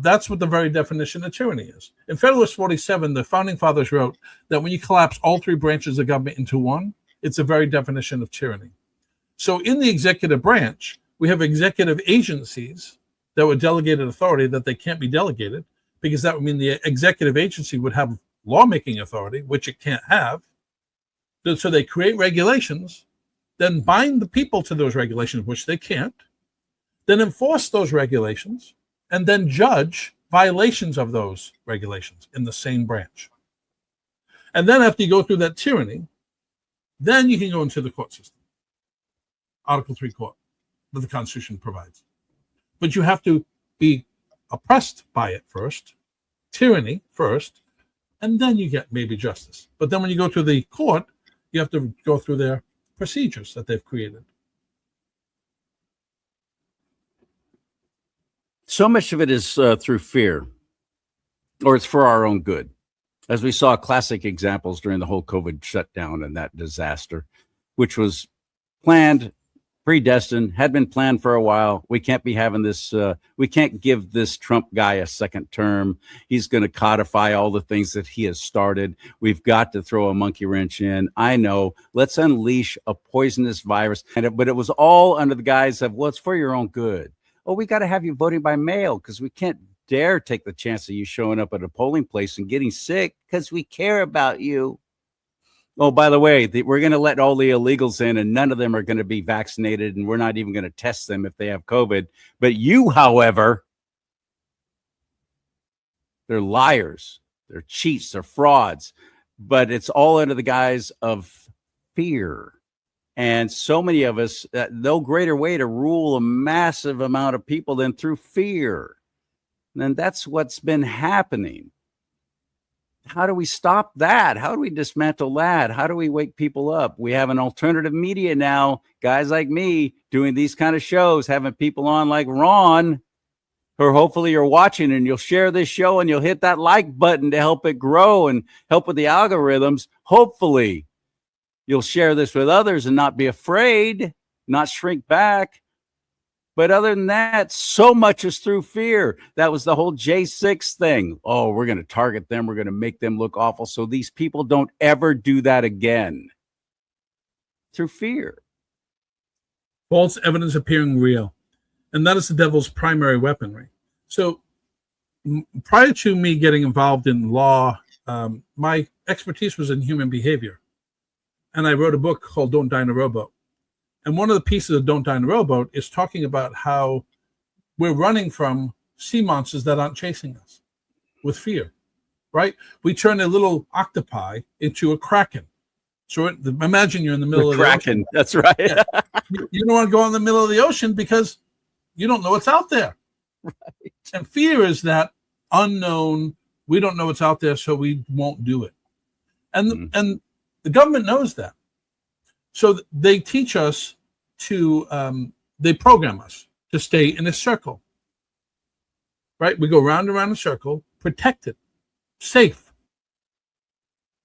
that's what the very definition of tyranny is. In Federalist 47, the founding fathers wrote that when you collapse all three branches of government into one, it's the very definition of tyranny. So in the executive branch, we have executive agencies that were delegated authority that they can't be delegated, because that would mean the executive agency would have lawmaking authority, which it can't have. So they create regulations, then bind the people to those regulations, which they can't, then enforce those regulations, and then judge violations of those regulations in the same branch. And then after you go through that tyranny, then you can go into the court system. Article 3 court that the Constitution provides. But you have to be oppressed by it first, tyranny first, and then you get maybe justice. But then when you go to the court, you have to go through their procedures that they've created. So much of it is through fear, or it's for our own good. As we saw classic examples during the whole COVID shutdown and that disaster, which was planned, predestined, had been planned for a while. We can't be having this. We can't give this Trump guy a second term. He's going to codify all the things that he has started. We've got to throw a monkey wrench in. I know. Let's unleash a poisonous virus. But it was all under the guise of, well, it's for your own good. Oh, we got to have you voting by mail because we can't dare take the chance of you showing up at a polling place and getting sick because we care about you. Oh, by the way, we're going to let all the illegals in and none of them are going to be vaccinated and we're not even going to test them if they have COVID. But you, however, they're liars, they're cheats, they're frauds, but it's all under the guise of fear. And so many of us, no greater way to rule a massive amount of people than through fear. And that's what's been happening. How do we stop that? How do we dismantle that? How do we wake people up? We have an alternative media now, guys like me doing these kind of shows, having people on like Ron, who hopefully you're watching and you'll share this show and you'll hit that like button to help it grow and help with the algorithms. Hopefully you'll share this with others and not be afraid, not shrink back. But other than that, so much is through fear. That was the whole J6 thing. Oh, we're going to target them. We're going to make them look awful so these people don't ever do that again. Through fear. False evidence appearing real. And that is the devil's primary weaponry. So prior to me getting involved in law, my expertise was in human behavior. And I wrote a book called Don't Die in a Rowboat. And one of the pieces of Don't Die in a Rowboat is talking about how we're running from sea monsters that aren't chasing us with fear, right? We turn a little octopi into a kraken. So imagine you're in the middle of the ocean. That's right. Yeah. You don't want to go in the middle of the ocean because you don't know what's out there. Right. And fear is that unknown. We don't know what's out there, so we won't do it. And and the government knows that. So they teach us to, they program us to stay in a circle, right? We go round and round a circle, protected, safe.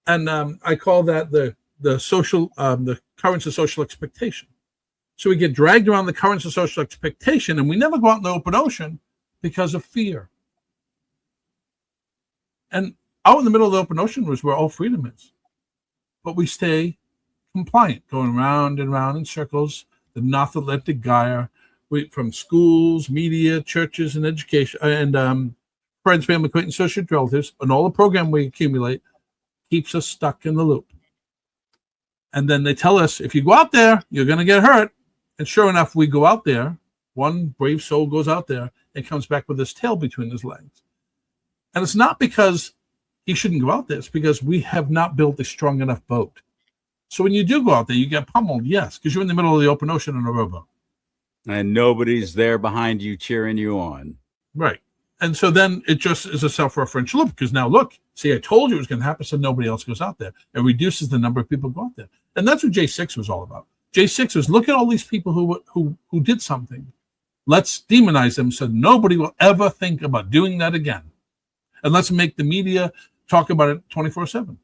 And I call that the social the currents of social expectation. So we get dragged around the currents of social expectation, and we never go out in the open ocean because of fear. And out in the middle of the open ocean was where all freedom is. But we stay compliant, going round and round in circles, the North Atlantic Gyre, from schools, media, churches, and education, and friends, family, acquaintances, associates, relatives, and all the program we accumulate keeps us stuck in the loop. And then they tell us, if you go out there, you're going to get hurt. And sure enough, we go out there. One brave soul goes out there and comes back with his tail between his legs. And it's not because he shouldn't go out there. It's because we have not built a strong enough boat. So when you do go out there, you get pummeled, yes, because you're in the middle of the open ocean in a rowboat. And nobody's there behind you cheering you on. Right. And so then it just is a self-referential loop, because now look, see, I told you it was going to happen, so nobody else goes out there. It reduces the number of people who go out there. And that's what J6 was all about. J6 was, look at all these people who did something. Let's demonize them so nobody will ever think about doing that again. And let's make the media talk about it 24/7.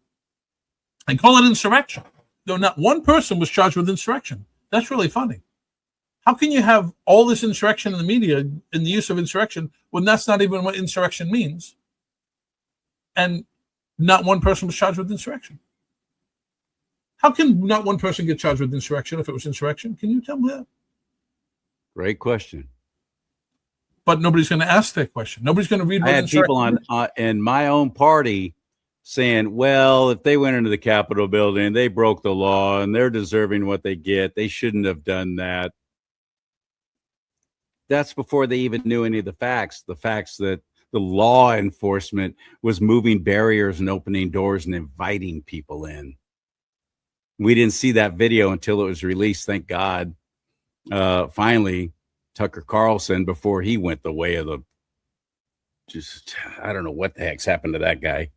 And call it insurrection. Though not one person was charged with insurrection. That's really funny. How can you have all this insurrection in the media and the use of insurrection when that's not even what insurrection means? And not one person was charged with insurrection. How can not one person get charged with insurrection if it was insurrection? Can you tell me that? Great question. But nobody's going to ask that question. Nobody's going to read what I had people on in my own party saying, well, if they went into the Capitol building, they broke the law and they're deserving what they get. They shouldn't have done that. That's before they even knew any of the facts that the law enforcement was moving barriers and opening doors and inviting people in. We didn't see that video until it was released, thank God. Finally, Tucker Carlson, before he went the way of I don't know what the heck's happened to that guy.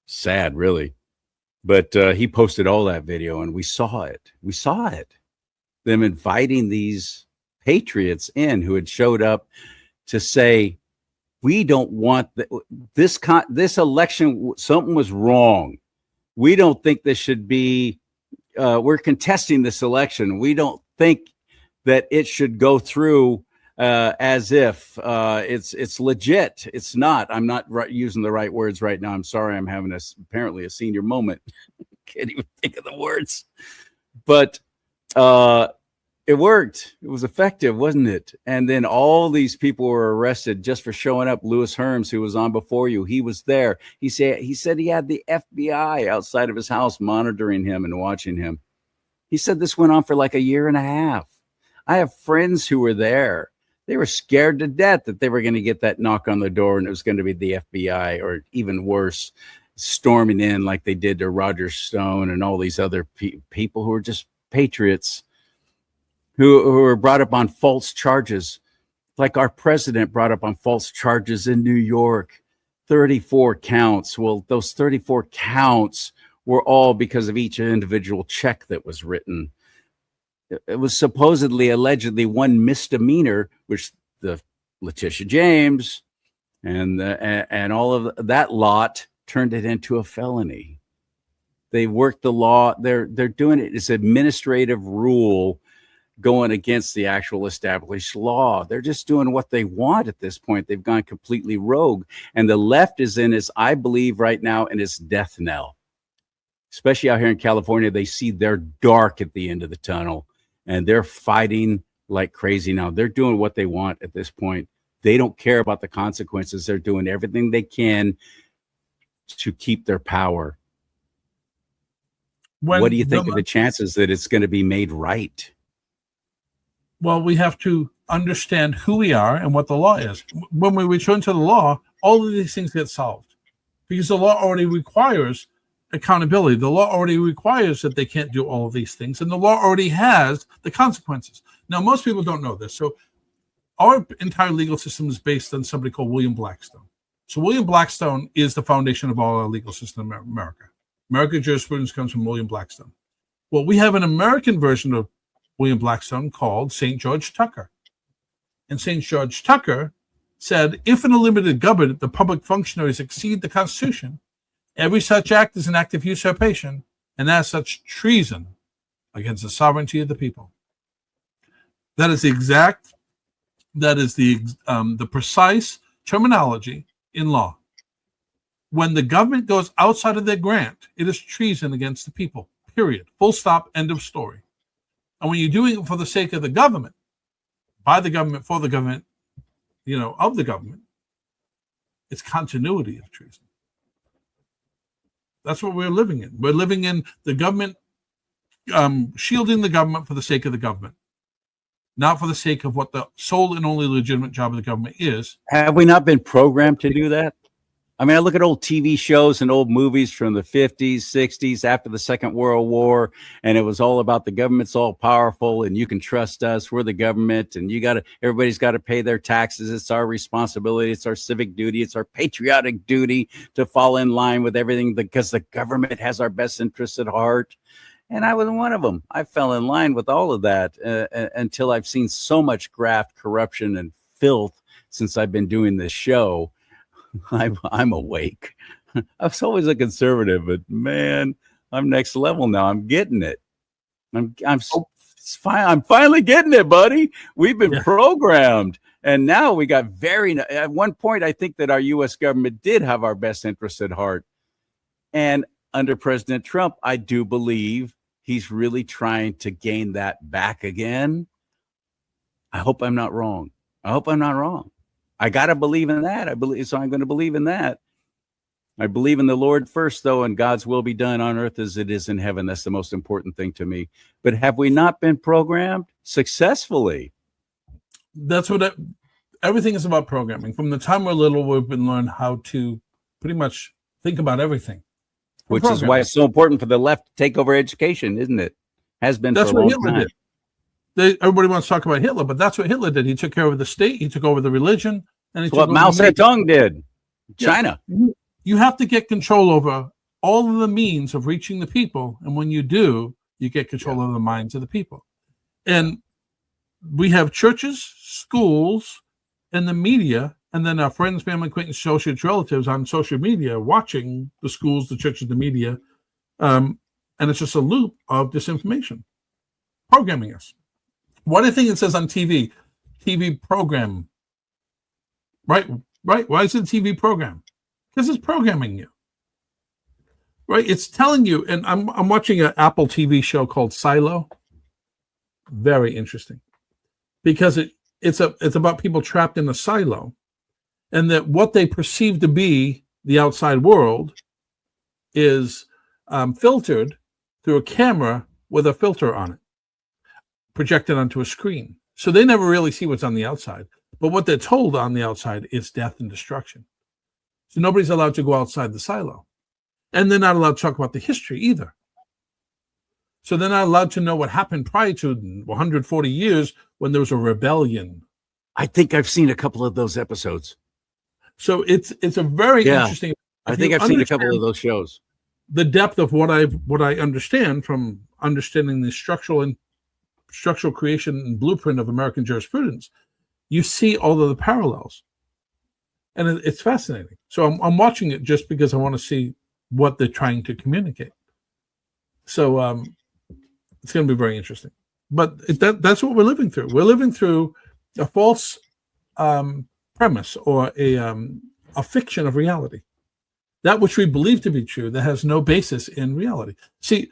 Sad, really. But he posted all that video, and we saw it. We saw it. Them inviting these patriots in who had showed up to say, we don't want this election. Something was wrong. We don't think this should be. We're contesting this election. We don't think that it should go through as if it's legit. It's not. I'm not using the right words right now. I'm sorry. I'm having apparently a senior moment. Can't even think of the words. But it worked. It was effective, wasn't it? And then all these people were arrested just for showing up. Louis Herms, who was on before you, he was there. He said he had the FBI outside of his house monitoring him and watching him. He said this went on for like a year and a half. I have friends who were there. They were scared to death that they were going to get that knock on the door and it was going to be the FBI, or even worse, storming in like they did to Roger Stone and all these other people who were just patriots who were brought up on false charges, like our president brought up on false charges in New York, 34 counts. Well, those 34 counts were all because of each individual check that was written. It was supposedly, allegedly, one misdemeanor, which the Letitia James and all of that lot turned it into a felony. They worked the law. They're doing it as administrative rule, going against the actual established law. They're just doing what they want at this point. They've gone completely rogue. And the left is in its, I believe right now, in its death knell. Especially out here in California, they see they're dark at the end of the tunnel and they're fighting like crazy now. They're doing what they want at this point. They don't care about the consequences. They're doing everything they can to keep their power. What do you think of the chances that it's going to be made right? Well, we have to understand who we are and what the law is. When we return to the law, all of these things get solved because the law already requires accountability. The law already requires that they can't do all of these things, and the law already has the consequences. Now, most people don't know this. So our entire legal system is based on somebody called William Blackstone. So William Blackstone is the foundation of all our legal system in America. American jurisprudence comes from William Blackstone. Well, we have an American version of William Blackstone called St. George Tucker. And St. George Tucker said, if in a limited government the public functionaries exceed the Constitution, Every such act is an act of usurpation, and as such, treason against the sovereignty of the people. That is the precise terminology in law. When the government goes outside of their grant, it is treason against the people, period. Full stop, end of story. And when you're doing it for the sake of the government, by the government, for the government, of the government, it's continuity of treason. That's what we're living in. We're living in the government, shielding the government for the sake of the government, not for the sake of what the sole and only legitimate job of the government is. Have we not been programmed to do that? I mean, I look at old TV shows and old movies from the 50s, 60s, after the Second World War, and it was all about the government's all powerful and you can trust us. We're the government, and everybody's got to pay their taxes. It's our responsibility. It's our civic duty. It's our patriotic duty to fall in line with everything because the government has our best interests at heart. And I was one of them. I fell in line with all of that until I've seen so much graft, corruption, and filth since I've been doing this show. I'm awake. I was always a conservative, but man, I'm next level now. I'm getting it. I'm finally getting it, buddy. We've been programmed, and now we got at one point, I think that our U.S. government did have our best interests at heart. And under President Trump, I do believe he's really trying to gain that back again. I hope I'm not wrong. I got to believe in that. I'm going to believe in that. I believe in the Lord first, though, and God's will be done on earth as it is in heaven. That's the most important thing to me. But have we not been programmed successfully? That's what everything is about, programming. From the time we're little, we've been learned how to pretty much think about everything. Which is why it's so important for the left to take over education, isn't it? Has been for a long time. Did. Everybody wants to talk about Hitler, but that's what Hitler did. He took care of the state, he took over the religion, and what Mao Zedong did. China. You have to get control over all of the means of reaching the people, and when you do, you get control of the minds of the people. And we have churches, schools, and the media, and then our friends, family, acquaintances, associates, relatives on social media watching the schools, the churches, the media, and it's just a loop of disinformation, programming us. What do you think it says on TV? TV program. Right. Why is it a TV program? Because it's programming you. Right. It's telling you, and I'm watching an Apple TV show called Silo. Very interesting. Because it's about people trapped in a silo, and that what they perceive to be the outside world is filtered through a camera with a filter on it, projected onto a screen. So they never really see what's on the outside. But what they're told on the outside is death and destruction. So nobody's allowed to go outside the silo. And they're not allowed to talk about the history either. So they're not allowed to know what happened prior to 140 years when there was a rebellion. I think I've seen a couple of those episodes. So it's a very interesting. I think I've seen a couple of those shows. The depth of what I understand from understanding the structural creation and blueprint of American jurisprudence, you see all of the parallels, and it's fascinating. So I'm watching it just because I want to see what they're trying to communicate. So it's going to be very interesting. But that's what we're living through. We're living through a false premise or a fiction of reality, that which we believe to be true that has no basis in reality. See,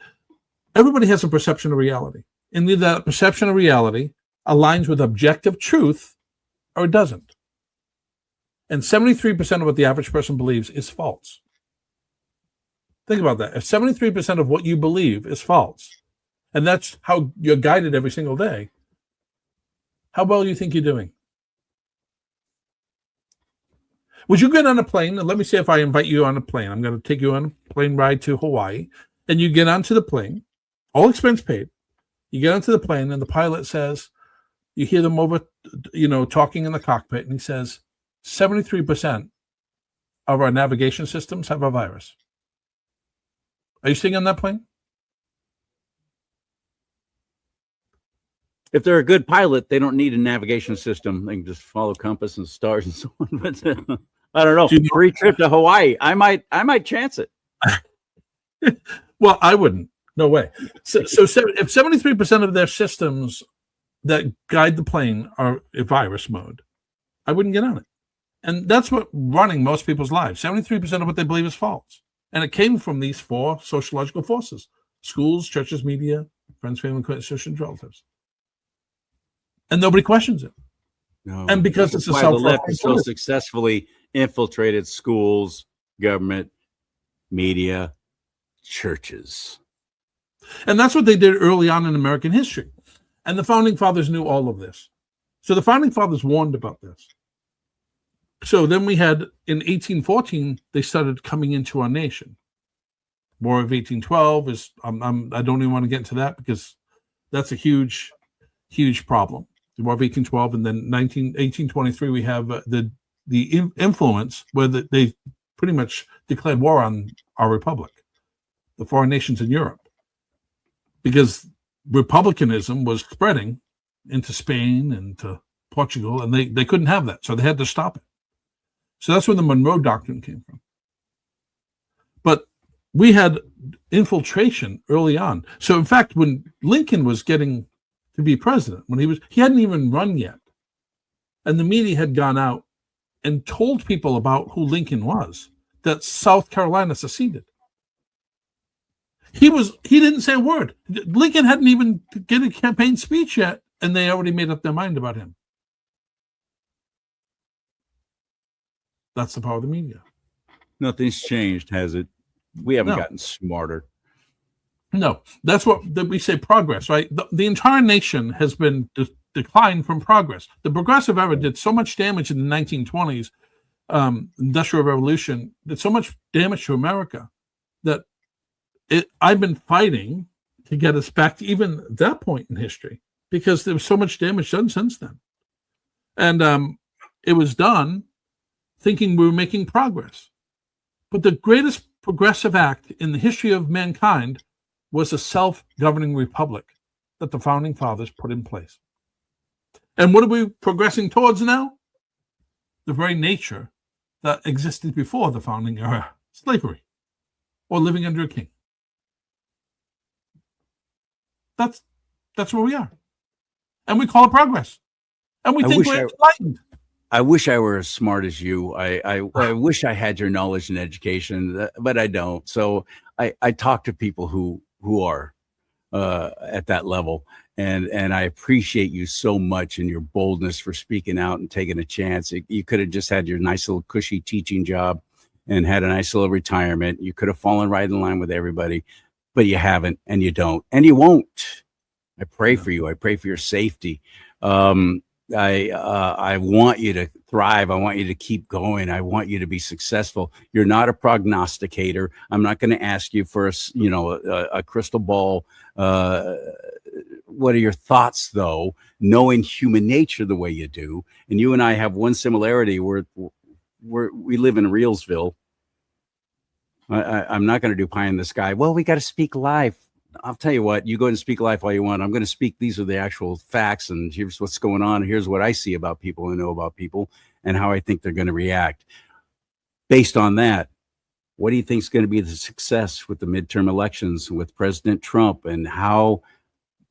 everybody has a perception of reality. And either that perception of reality aligns with objective truth or it doesn't. And 73% of what the average person believes is false. Think about that. If 73% of what you believe is false, and that's how you're guided every single day, how well do you think you're doing? Would you get on a plane? And let me say if I invite you on a plane, I'm going to take you on a plane ride to Hawaii, and you get onto the plane, all expense paid. You get onto the plane, and the pilot says, you hear them over, talking in the cockpit, and he says, 73% of our navigation systems have a virus. Are you staying on that plane? If they're a good pilot, they don't need a navigation system. They can just follow compass and stars and so on. But I don't know. Free trip to Hawaii. I might chance it. Well, I wouldn't. No way. So if 73% of their systems that guide the plane are in virus mode, I wouldn't get on it. And that's what running most people's lives. 73% of what they believe is false. And it came from these four sociological forces: schools, churches, media, friends, family, associations, relatives. And nobody questions it. No, And because it's a why the left has so successfully infiltrated schools, government, media, churches. And that's what they did early on in American history. And the founding fathers knew all of this. So the founding fathers warned about this. So then we had, in 1814, they started coming into our nation. War of 1812 is, I don't even want to get into that because that's a huge, huge problem. The War of 1812, and then 1823, we have the influence where they pretty much declared war on our republic, the foreign nations in Europe, because republicanism was spreading into Spain and to Portugal, and they couldn't have that, so they had to stop it. So that's where the Monroe Doctrine came from. But we had infiltration early on. So in fact, when Lincoln was getting to be president, he hadn't even run yet, and the media had gone out and told people about who Lincoln was, that South Carolina seceded. He didn't say a word. Lincoln hadn't even given a campaign speech yet, and they already made up their mind about him. That's the power of the media. Nothing's changed, has it? We haven't gotten smarter. No, that's what we say, progress, right? The entire nation has been declined from progress. The progressive era did so much damage in the 1920s, Industrial Revolution, did so much damage to America that I've been fighting to get us back to even that point in history, because there was so much damage done since then. And it was done thinking we were making progress. But the greatest progressive act in the history of mankind was a self-governing republic that the founding fathers put in place. And what are we progressing towards now? The very nature that existed before the founding era: slavery, or living under a king. That's where we are. And we call it progress. And we think we're enlightened. I wish I were as smart as you. I wish I had your knowledge and education, but I don't. So I talk to people who are at that level, and I appreciate you so much and your boldness for speaking out and taking a chance. You could have just had your nice little cushy teaching job and had a nice little retirement. You could have fallen right in line with everybody, but you haven't, and you don't, and you won't. I pray for you. I pray for your safety. I want you to thrive. I want you to keep going. I want you to be successful. You're not a prognosticator. I'm not going to ask you for a crystal ball. What are your thoughts, though, knowing human nature the way you do? And you and I have one similarity. We live in Reelsville. I'm not going to do pie in the sky. Well, we got to speak live. I'll tell you what, you go and speak life all you want. I'm going to speak. These are the actual facts, and here's what's going on. Here's what I see about people and know about people and how I think they're going to react. Based on that, what do you think is going to be the success with the midterm elections with President Trump, and how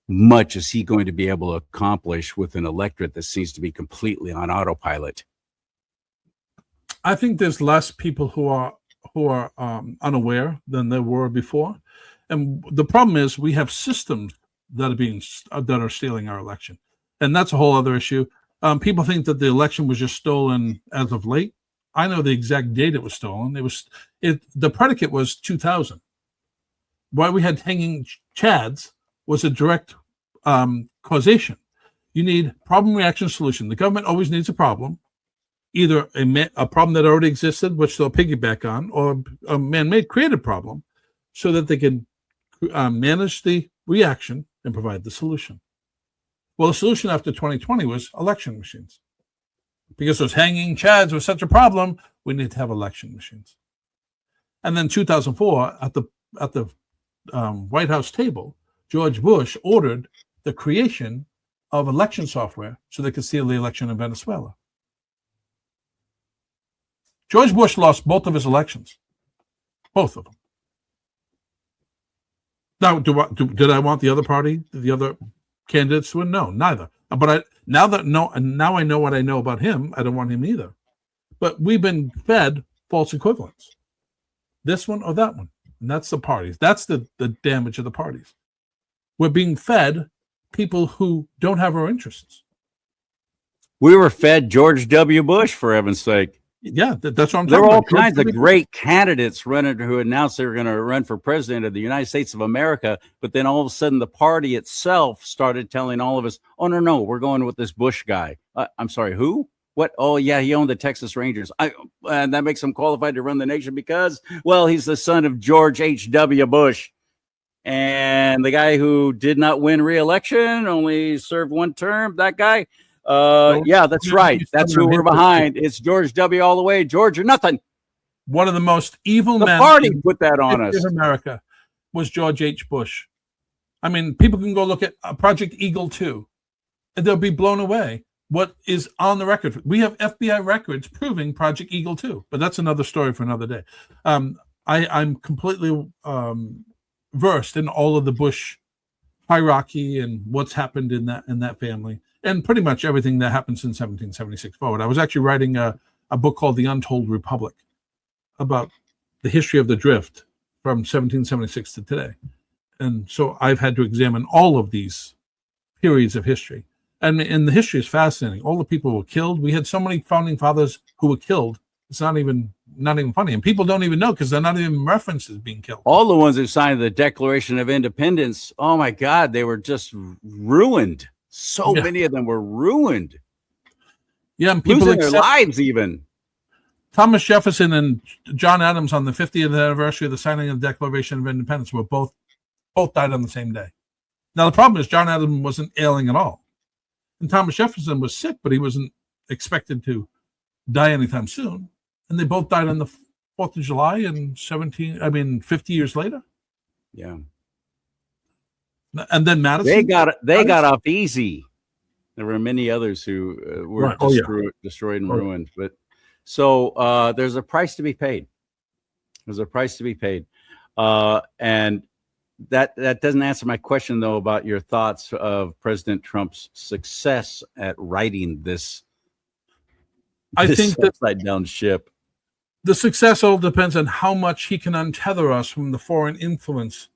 much is he going to be able to accomplish with an electorate that seems to be completely on autopilot? I think there's less people who are unaware than there were before. And the problem is we have systems that are stealing our election, and that's a whole other issue. People think that the election was just stolen as of late. I know the exact date it was stolen. The predicate was 2000. Why we had hanging chads was a direct causation. You need problem, reaction, solution. The government always needs a problem, either a problem that already existed, which they'll piggyback on, or a man-made created problem, so that they can manage the reaction and provide the solution. Well, the solution after 2020 was election machines. Because those hanging chads were such a problem, we need to have election machines. And then 2004, at the White House table, George Bush ordered the creation of election software so they could steal the election in Venezuela. George Bush lost both of his elections, both of them. Now, did I want the other party, the other candidates to win? No, neither. But now I know what I know about him, I don't want him either. But we've been fed false equivalents. This one or that one. And that's the parties. That's the damage of the parties. We're being fed people who don't have our interests. We were fed George W. Bush, for heaven's sake. Yeah, that's what I'm talking about. There were all kinds of great candidates running who announced they were going to run for president of the United States of America, but then all of a sudden the party itself started telling all of us, oh, no, we're going with this Bush guy. I'm sorry, who? What? Oh, yeah, he owned the Texas Rangers. And that makes him qualified to run the nation because, well, he's the son of George H.W. Bush. And the guy who did not win re-election, only served one term, that guy. Yeah, that's right. That's who we're behind. It's George W. all the way. George or nothing. One of the most evil men. The party put that on us. America was George H. Bush. I mean, people can go look at Project Eagle 2, and they'll be blown away. What is on the record? We have FBI records proving Project Eagle 2, but that's another story for another day. I'm completely versed in all of the Bush hierarchy and what's happened in that family, and pretty much everything that happened since 1776 forward. I was actually writing a book called The Untold Republic about the history of the drift from 1776 to today. And so I've had to examine all of these periods of history. And the history is fascinating. All the people who were killed. We had so many founding fathers who were killed. It's not even funny. And people don't even know because they're not even referenced as being killed. All the ones who signed the Declaration of Independence, oh my God, they were just ruined. So many of them were ruined. Yeah, and people losing their lives even. Thomas Jefferson and John Adams on the 50th anniversary of the signing of the Declaration of Independence were both died on the same day. Now the problem is John Adams wasn't ailing at all. And Thomas Jefferson was sick, but he wasn't expected to die anytime soon. And they both died on the 4th of July in 50 years later. Yeah. And then Madison. They got off easy. There were many others who were destroyed and ruined. But so there's a price to be paid. There's a price to be paid. And that doesn't answer my question, though, about your thoughts of President Trump's success at righting this I think that upside down ship. The success all depends on how much he can untether us from the foreign influence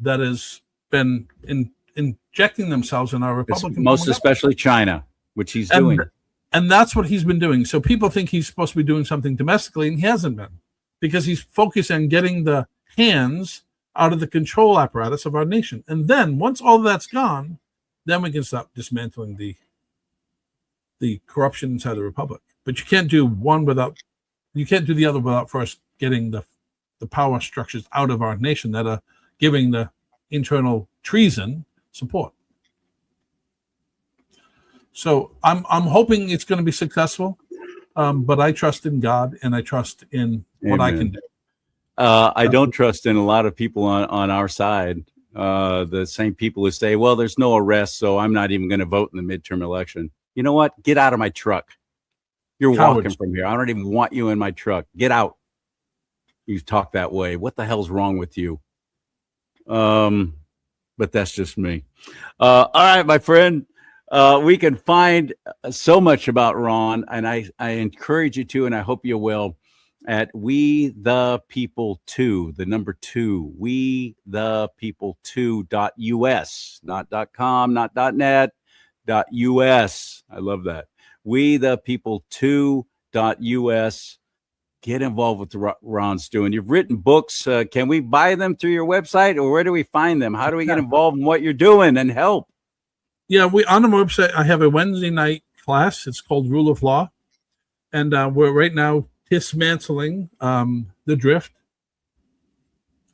that has been injecting themselves in our Republican, most especially China, which he's doing. And that's what he's been doing. So people think he's supposed to be doing something domestically, and he hasn't been, because he's focused on getting the hands out of the control apparatus of our nation. And then once all of that's gone, then we can stop dismantling the corruption inside the republic. But you can't do the other without first getting the power structures out of our nation that are giving the internal treason support. So I'm hoping it's going to be successful, but I trust in God and I trust in what I can do. I don't trust in a lot of people on our side. The same people who say, well, there's no arrest, so I'm not even going to vote in the midterm election. You know what? Get out of my truck. You're walking from here. I don't even want you in my truck. Get out. You talk that way. What the hell's wrong with you? But that's just me. All right, my friend. We can find so much about Ron, and I encourage you to, and I hope you will, at We the People 2, the number 2, We the People 2.us, not .com, not .net, .us. I love that. We the People 2.us. Get involved with what Ron's doing. You've written books. Can we buy them through your website, or where do we find them? How do we get involved in what you're doing and help? Yeah, on the website, I have a Wednesday night class. It's called Rule of Law. And we're right now dismantling the drift.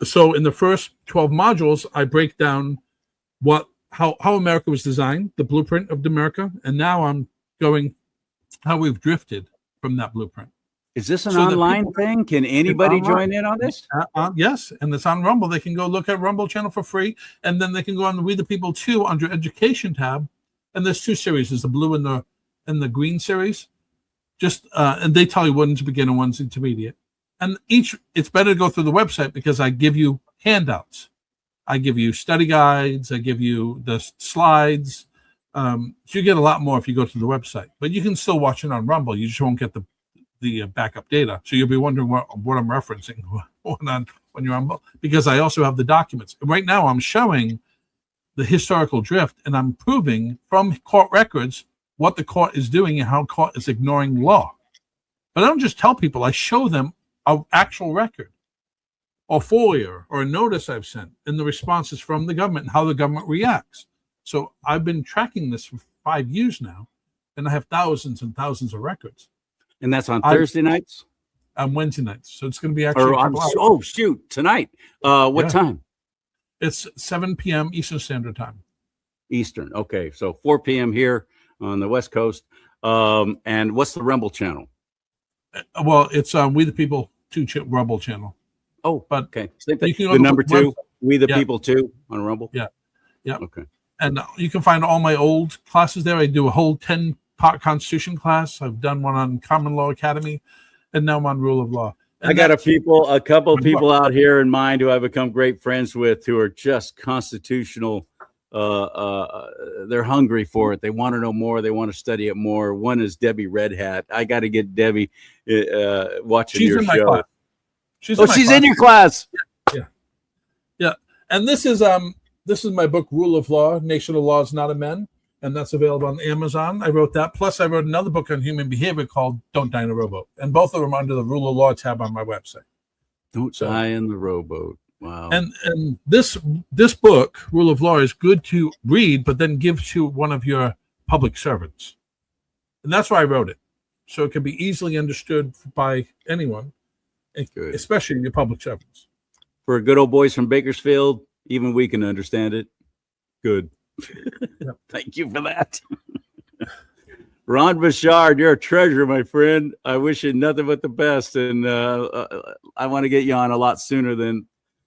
So in the first 12 modules, I break down how America was designed, the blueprint of America. And now I'm going how we've drifted from that blueprint. Is this an online thing? Can anybody join in on this? Yes, and it's on Rumble. They can go look at Rumble channel for free, and then they can go on the We the People 2 under Education tab. And there's 2 series. There's the blue and the green series. And they tell you one's beginner, one's intermediate. And it's better to go through the website because I give you handouts. I give you study guides. I give you the slides. So you get a lot more if you go to the website. But you can still watch it on Rumble. You just won't get the backup data. So you'll be wondering what I'm referencing when you're on, because I also have the documents. Right now I'm showing the historical drift, and I'm proving from court records what the court is doing and how court is ignoring law. But I don't just tell people, I show them an actual record or FOIA or a notice I've sent and the responses from the government and how the government reacts. So I've been tracking this for 5 years now, and I have thousands and thousands of records. And that's on Thursday nights? On Wednesday nights. So it's going to be actually. Oh, shoot. Tonight. What time? It's 7 p.m. Eastern Standard Time. Eastern. Okay. So 4 p.m. here on the West Coast. And what's the Rumble channel? Well, it's We the People 2 Rumble channel. Oh, but okay. The number 2, We the People 2 on Rumble? Yeah. Yeah. Okay. And you can find all my old classes there. I do a whole 10-part Constitution class. I've done one on Common Law Academy, and now I'm on Rule of Law. And I got a couple people out here in mind who I've become great friends with who are just constitutional. They're hungry for it. They want to know more. They want to study it more. One is Debbie Red Hat. I got to get Debbie watching your show. Class. She's in your class. Yeah. And this is my book, Rule of Law, Nation of Laws, Not of Men. And that's available on Amazon. I wrote that. Plus, I wrote another book on human behavior called Don't Die in a Rowboat. And both of them are under the Rule of Law tab on my website. Don't die in the rowboat. Wow. And this book, Rule of Law, is good to read, but then give to one of your public servants. And that's why I wrote it. So it can be easily understood by anyone, especially your public servants. For good old boys from Bakersfield, even we can understand it. Good. Yep. Thank you for that. Ron Bouchard, you're a treasure, my friend. I wish you nothing but the best. And I want to get you on a lot sooner than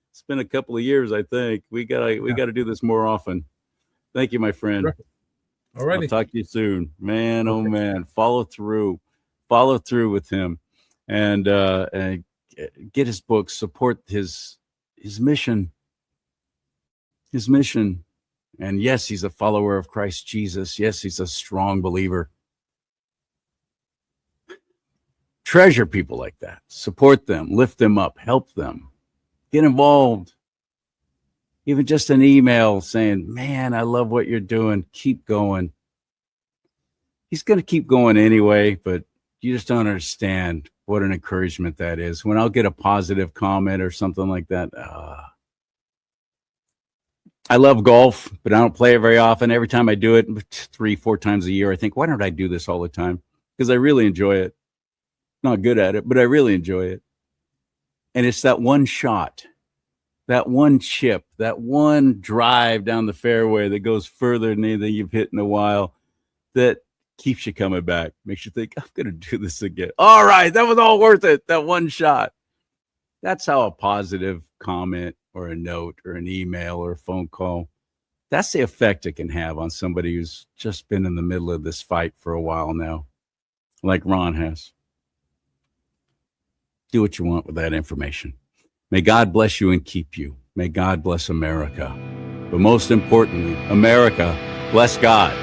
it's been a couple of years, I think. We gotta do this more often. Thank you, my friend. All right. I'll talk to you soon. Man, oh man. Follow through with him and get his book, support his mission. His mission. And yes, he's a follower of Christ Jesus. Yes, he's a strong believer. Treasure people like that. Support them, lift them up, help them. Get involved. Even just an email saying, man, I love what you're doing. Keep going. He's going to keep going anyway, but you just don't understand what an encouragement that is. When I'll get a positive comment or something like that, I love golf, but I don't play it very often. Every time I do it 3-4 times a year, I think, why don't I do this all the time? Because I really enjoy it. Not good at it, but I really enjoy it. And it's that one shot, that one chip, that one drive down the fairway that goes further than anything you've hit in a while that keeps you coming back, makes you think, I'm going to do this again. All right, that was all worth it, that one shot. That's how a positive comment or a note or an email or a phone call, that's the effect it can have on somebody who's just been in the middle of this fight for a while now, like Ron has. Do what you want with that information. May God bless you and keep you. May God bless America. But most importantly, America, bless God.